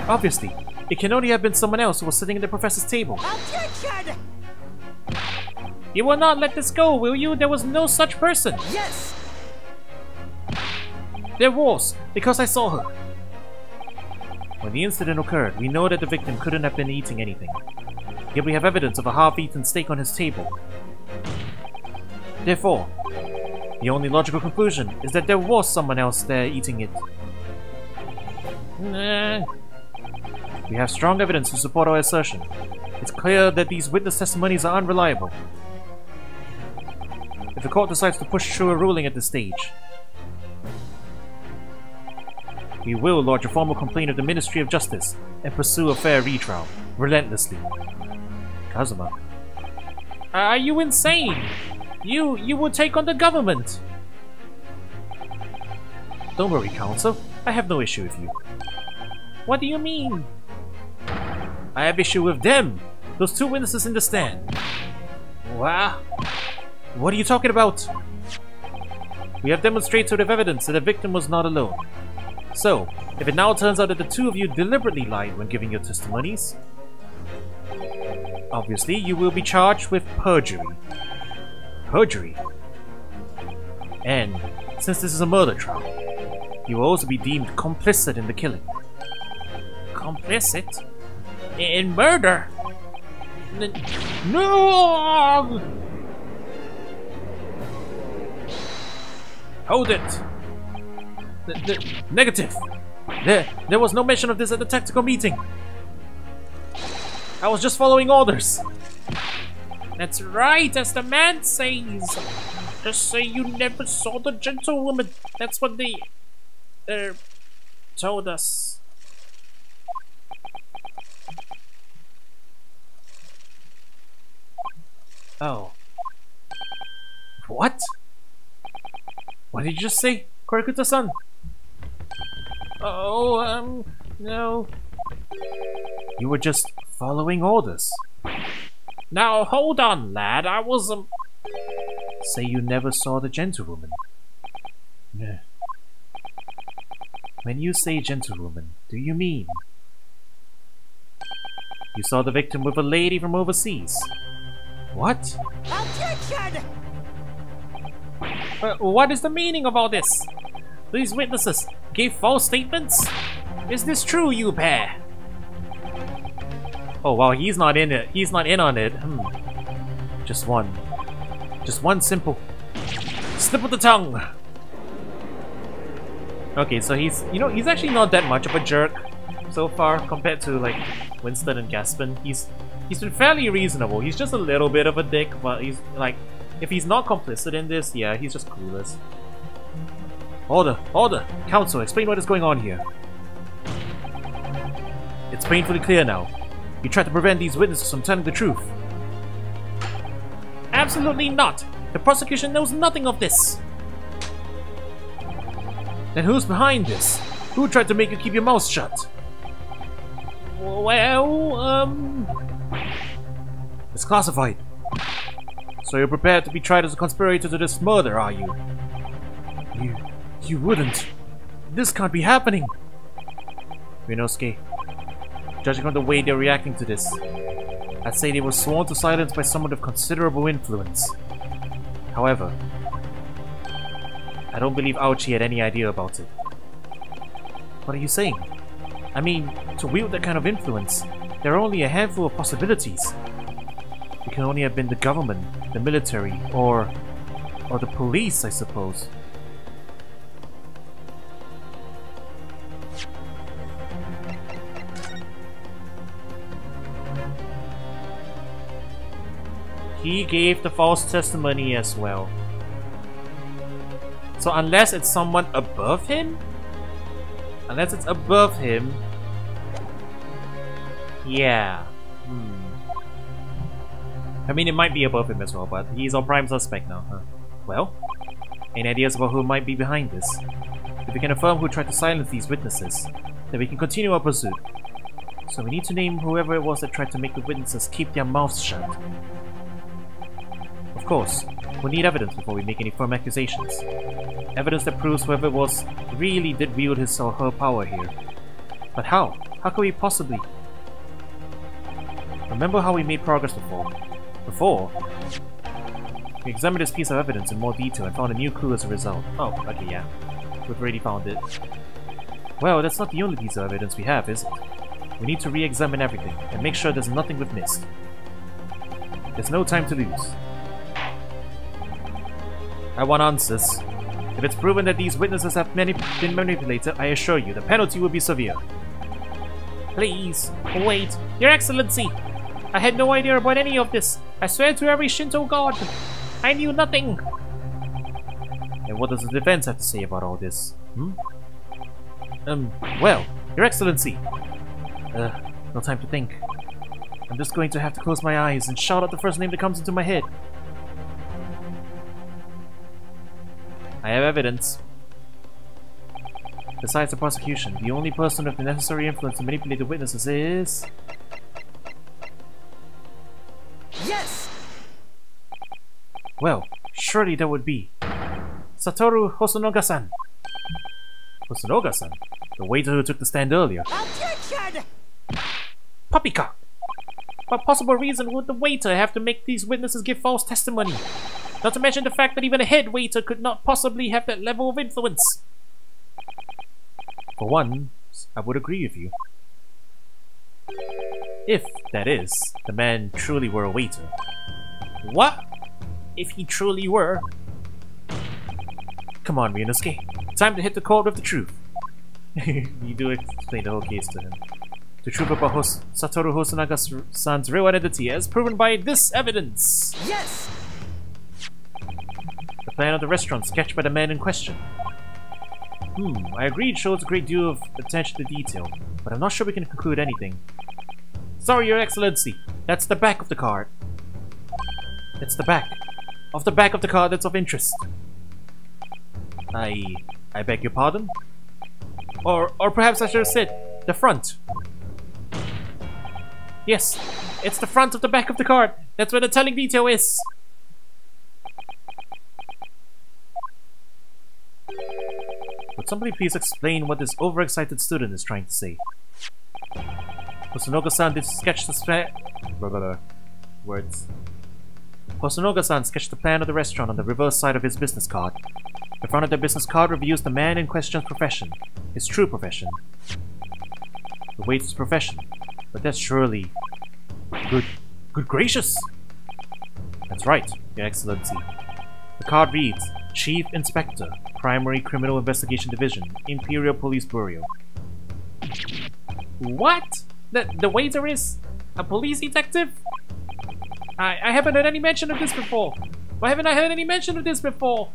Obviously, it can only have been someone else who was sitting at the professor's table. Objection! You will not let this go, will you? There was no such person. Yes! There was, because I saw her. When the incident occurred, we know that the victim couldn't have been eating anything. Yet we have evidence of a half-eaten steak on his table. Therefore, the only logical conclusion is that there was someone else there eating it. We have strong evidence to support our assertion. It's clear that these witness testimonies are unreliable. If the court decides to push through a ruling at this stage, we will lodge a formal complaint of the Ministry of Justice and pursue a fair retrial, relentlessly. Kazuma. Are you insane? You will take on the government! Don't worry, counsel. I have no issue with you. What do you mean? I have issue with them! Those two witnesses in the stand. Wow. What are you talking about? We have demonstrated evidence that the victim was not alone. So, if it now turns out that the two of you deliberately lied when giving your testimonies, obviously you will be charged with perjury. Perjury? And, since this is a murder trial, you will also be deemed complicit in the killing. Complicit? In murder? No! Hold it! Negative! There was no mention of this at the tactical meeting! I was just following orders! That's right, as the man says! Just say you never saw the gentlewoman! That's what they... told us. Oh. What? What did you just say, Korikuta-san? Oh, no. You were just following orders. Now, hold on, lad. I was, Say you never saw the gentlewoman. Yeah. When you say gentlewoman, do you mean... You saw the victim with a lady from overseas. What? Objection! What is the meaning of all this? These witnesses gave false statements? Is this true, you pair? Oh wow, he's not in it. He's not in on it. Just one simple slip of the tongue. Okay, so he's actually not that much of a jerk so far compared to like Winston and Gaspin. He's been fairly reasonable. He's just a little bit of a dick, but he's like, if he's not complicit in this, yeah, he's just clueless. Order! Counsel, explain what is going on here. It's painfully clear now. You tried to prevent these witnesses from telling the truth. Absolutely not! The prosecution knows nothing of this! Then who's behind this? Who tried to make you keep your mouth shut? Well, it's classified. So you're prepared to be tried as a conspirator to this murder, are you? You wouldn't. This can't be happening. Ryunosuke, judging from the way they're reacting to this, I'd say they were sworn to silence by someone of considerable influence. However, I don't believe Aochi had any idea about it. What are you saying? I mean, to wield that kind of influence, there are only a handful of possibilities. It can only have been the government, the military, or the police, I suppose. He gave the false testimony as well. So unless it's someone above him? Unless it's above him... Yeah. I mean, it might be above him as well, but he's our prime suspect now, huh? Well, any ideas about who might be behind this? If we can affirm who tried to silence these witnesses, then we can continue our pursuit. So we need to name whoever it was that tried to make the witnesses keep their mouths shut. Of course, we'll need evidence before we make any firm accusations. Evidence that proves whoever it was really did wield his or her power here. But how? How could we possibly? Remember how we made progress before? We examined this piece of evidence in more detail and found a new clue as a result. Oh, okay, yeah. We've already found it. Well, that's not the only piece of evidence we have, is it? We need to re-examine everything and make sure there's nothing we've missed. There's no time to lose. I want answers. If it's proven that these witnesses have been manipulated, I assure you the penalty will be severe. Please, wait, Your Excellency! I had no idea about any of this. I swear to every Shinto god. I knew nothing. And what does the defense have to say about all this? Well, Your Excellency. No time to think. I'm just going to have to close my eyes and shout out the first name that comes into my head. I have evidence. Besides the prosecution, the only person with the necessary influence to manipulate the witnesses is... Yes! Well, surely that would be... Satoru Hosonoga-san. Hosonoga-san? The waiter who took the stand earlier. Objection! Poppycock! What possible reason would the waiter have to make these witnesses give false testimony? Not to mention the fact that even a head waiter could not possibly have that level of influence. For one, I would agree with you. If, that is, the man truly were a waiter. What? If he truly were? Come on, Ryunosuke. Time to hit the court with the truth. You do explain the whole case to him. The truth about Satoru Hosonaga-san's real identity as proven by this evidence. Yes! The plan of the restaurant sketched by the man in question. I agree it shows a great deal of attention to detail, but I'm not sure we can conclude anything. Sorry, Your Excellency. That's the back of the card. It's the back. Of the back of the card that's of interest. I beg your pardon? Or perhaps I should have said, the front. Yes, it's the front of the back of the card. That's where the telling detail is. Would somebody please explain what this overexcited student is trying to say? Hosonoga-san did sketch the words. Hosonoga-san sketched the plan of the restaurant on the reverse side of his business card. The front of the business card reveals the man in question's profession, his true profession. The waiter's profession. But that's surely... Good gracious! That's right, Your Excellency. The card reads, Chief Inspector, Primary Criminal Investigation Division, Imperial Police Bureau. What? The waiter is a police detective? I haven't heard any mention of this before. Why haven't I heard any mention of this before?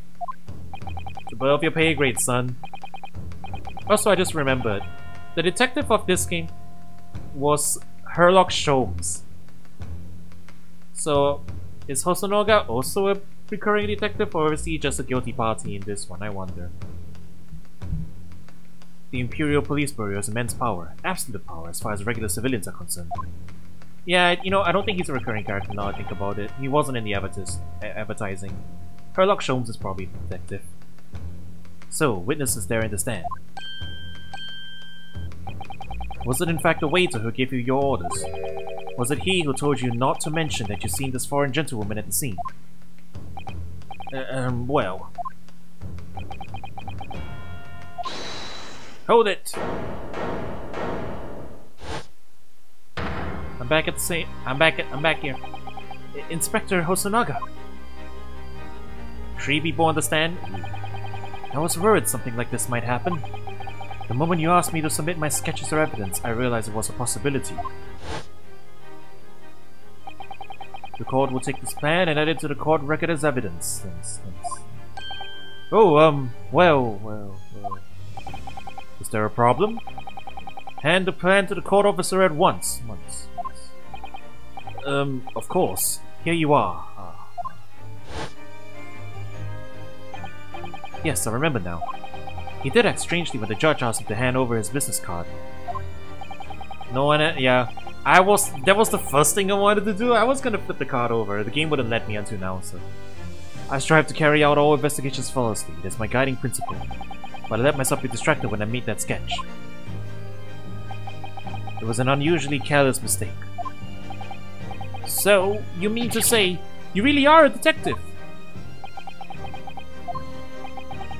It's above your pay grade, son. Also, I just remembered. The detective of this game was Sherlock Sholmes. So, is Hosonoga also a recurring detective, or is he just a guilty party in this one? I wonder. The Imperial Police Bureau has immense power, absolute power as far as regular civilians are concerned. Yeah, you know, I don't think he's a recurring character now I think about it. He wasn't in the advertising. Sherlock Sholmes is probably the detective. So, witnesses there in the stand. Was it in fact the waiter who gave you your orders? Was it he who told you not to mention that you'd seen this foreign gentlewoman at the scene? Well... Hold it! I'm back here. Inspector Hosonaga. Shree people understand? I was worried something like this might happen. The moment you asked me to submit my sketches or evidence, I realized it was a possibility. The court will take this plan and add it to the court record as evidence. Oh, well. Is there a problem? Hand the plan to the court officer at once. Of course. Here you are. Yes, I remember now. He did act strangely when the judge asked him to hand over his business card. No one, yeah. That was the first thing I wanted to do. I was gonna flip the card over. The game wouldn't let me until now, so... I strive to carry out all investigations flawlessly. It is my guiding principle. But I let myself be distracted when I made that sketch. It was an unusually careless mistake. So, you mean to say, you really are a detective?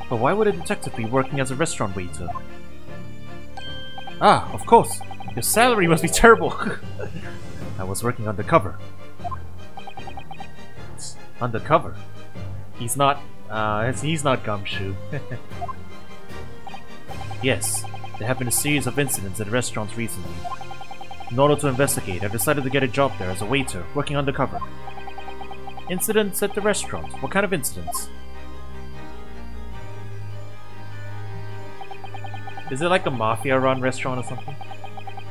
But why would a detective be working as a restaurant waiter? Ah, of course. Your salary must be terrible. I was working undercover. Undercover? He's not Gumshoe. Yes, there have been a series of incidents at restaurants recently. In order to investigate, I've decided to get a job there as a waiter, working undercover. Incidents at the restaurant? What kind of incidents? Is it like a mafia-run restaurant or something?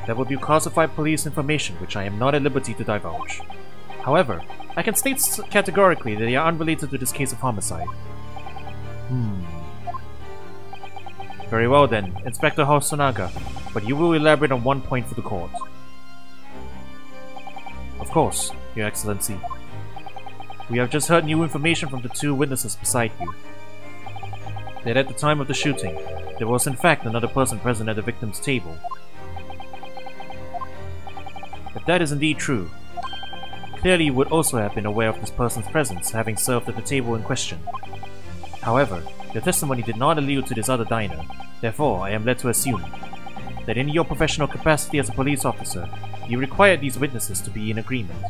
That would be classified police information, which I am not at liberty to divulge. However, I can state categorically that they are unrelated to this case of homicide. Very well then, Inspector Hosonaga, but you will elaborate on one point for the court. Of course, Your Excellency. We have just heard new information from the two witnesses beside you. That at the time of the shooting, there was in fact another person present at the victim's table. If that is indeed true, clearly you would also have been aware of this person's presence, having served at the table in question. However, your testimony did not allude to this other diner, therefore I am led to assume that in your professional capacity as a police officer, you required these witnesses to be in agreement.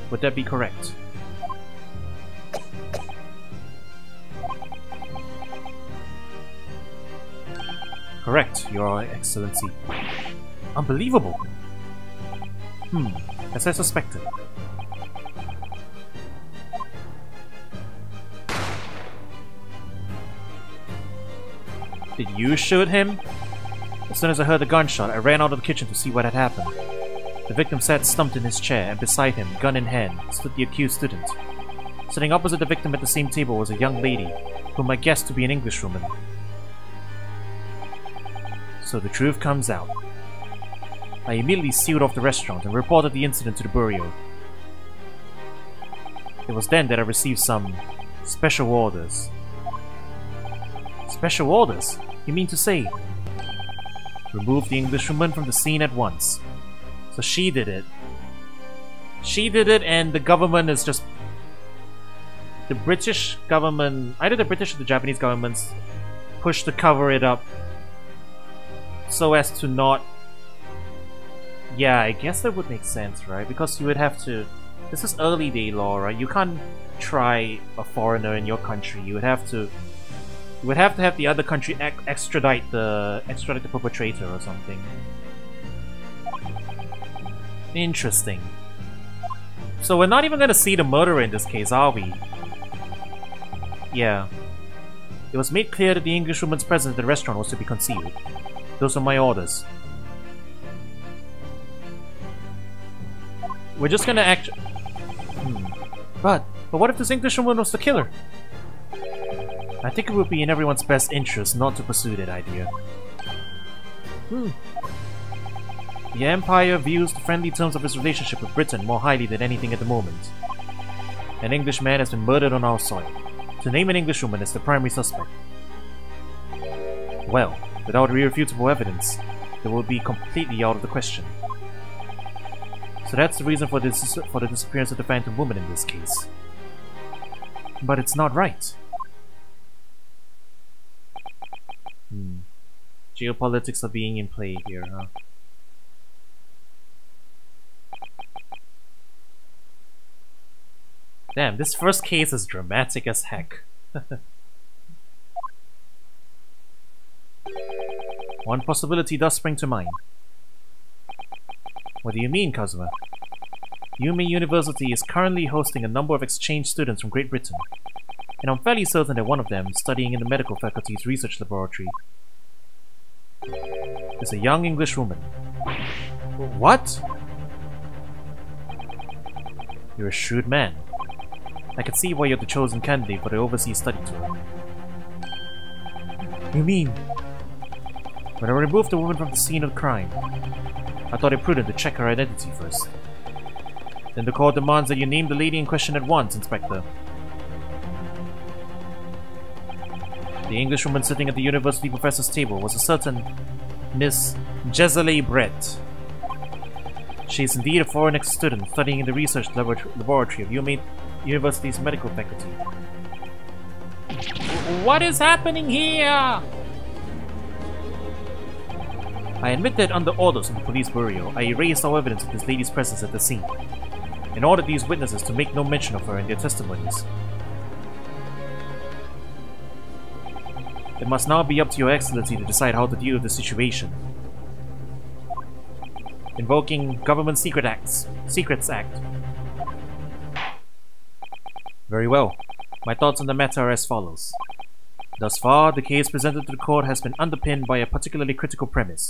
Would that be correct? Correct, Your Excellency. Unbelievable! As I suspected. Did you shoot him? As soon as I heard the gunshot, I ran out of the kitchen to see what had happened. The victim sat slumped in his chair, and beside him, gun in hand, stood the accused student. Sitting opposite the victim at the same table was a young lady, whom I guessed to be an Englishwoman. So the truth comes out. I immediately sealed off the restaurant and reported the incident to the bureau. It was then that I received some special orders. Special orders? You mean to say? Remove the Englishwoman from the scene at once. So she did it. She did it, and the government is just... The British government... Either the British or the Japanese governments push to cover it up so as to not... Yeah, I guess that would make sense, right? Because you would have to... This is early day law, right? You can't try a foreigner in your country. You would have to... You would have to have the other country extradite the perpetrator or something. Interesting. So we're not even gonna see the murderer in this case, are we? Yeah. It was made clear that the Englishwoman's presence at the restaurant was to be concealed. Those were my orders. We're just gonna act... But what if this Englishwoman was the killer? I think it would be in everyone's best interest not to pursue that idea. The Empire views the friendly terms of its relationship with Britain more highly than anything at the moment. An Englishman has been murdered on our soil. To name an Englishwoman as the primary suspect. Well, without irrefutable evidence, it will be completely out of the question. So that's the reason for the disappearance of the Phantom Woman in this case. But it's not right. Geopolitics are being in play here, huh? Damn, this first case is dramatic as heck. One possibility does spring to mind. What do you mean, Kazuma? Yume University is currently hosting a number of exchange students from Great Britain, and I'm fairly certain that one of them, studying in the medical faculty's research laboratory, is a young English woman. What? You're a shrewd man. I can see why you're the chosen candidate for the overseas study tour. You mean? When I removed the woman from the scene of the crime, I thought it prudent to check her identity first. Then the court demands that you name the lady in question at once, Inspector. The Englishwoman sitting at the university professor's table was a certain Miss Jezale Brett. She is indeed a foreign student studying in the research laboratory of Yume University's medical faculty. What is happening here? I admit that under orders of the police bureau, I erased all evidence of this lady's presence at the scene, and ordered these witnesses to make no mention of her in their testimonies. It must now be up to your excellency to decide how to deal with the situation. Invoking Government Secrets Act. Very well. My thoughts on the matter are as follows. Thus far, the case presented to the court has been underpinned by a particularly critical premise.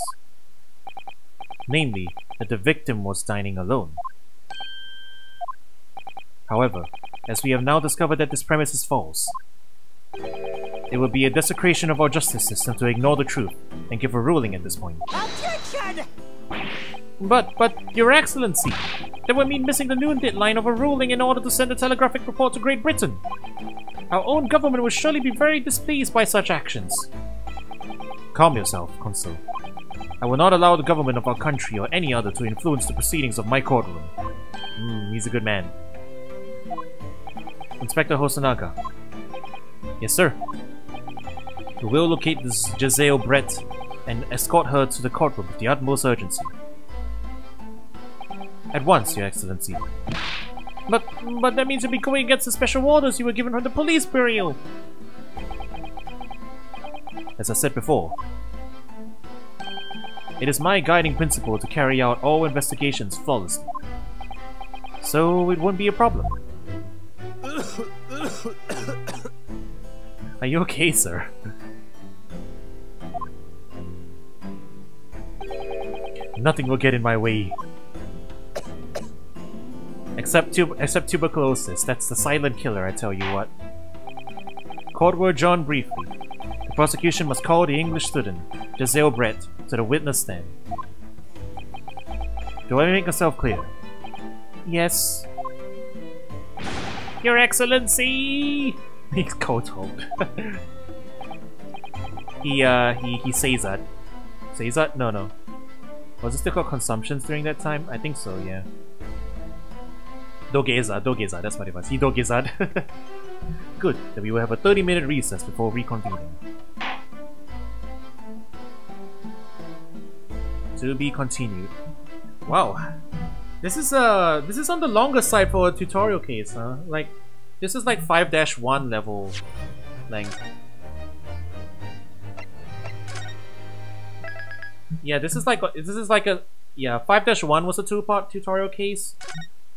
Namely, that the victim was dining alone. However, as we have now discovered that this premise is false, it would be a desecration of our justice system to ignore the truth and give a ruling at this point. Objection! But, Your Excellency, that would mean missing the noon deadline of a ruling in order to send a telegraphic report to Great Britain. Our own government would surely be very displeased by such actions. Calm yourself, Consul. I will not allow the government of our country or any other to influence the proceedings of my courtroom. He's a good man. Inspector Hosonaga. Yes, sir. We will locate this Jezale Brett and escort her to the courtroom with the utmost urgency. At once, Your Excellency. But that means you'll be going against the special orders you were given from the police bureau. As I said before, it is my guiding principle to carry out all investigations flawlessly. So it won't be a problem. Are you okay, sir? Nothing will get in my way. Except tuberculosis. That's the silent killer, I tell you what. Court will adjourn briefly. The prosecution must call the English student, Jezale Brett, to the witness stand. Do I make myself clear? Yes. Your Excellency! He's cold-told. he says that. So he's at no. Was it still called Consumptions during that time? I think so, yeah. Dogeza, that's what it was. Hidogezad. Good, then we will have a 30-minute recess before reconvening. To be continued. Wow. This is on the longer side for a tutorial case, huh? Like, this is like 5-1 level length. Yeah, this is like a 5-1 was a 2-part tutorial case.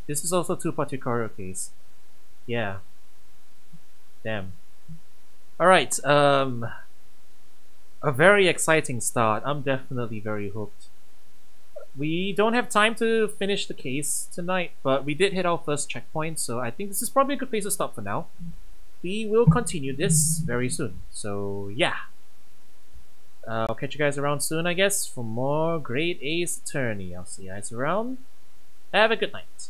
This is also a 2-part tutorial case. Yeah. Damn. Alright, a very exciting start. I'm definitely very hooked. We don't have time to finish the case tonight, but we did hit our first checkpoint, so I think this is probably a good place to stop for now. We will continue this very soon, so yeah. I'll catch you guys around soon, I guess, for more Great Ace Attorney. I'll see you guys around. Have a good night.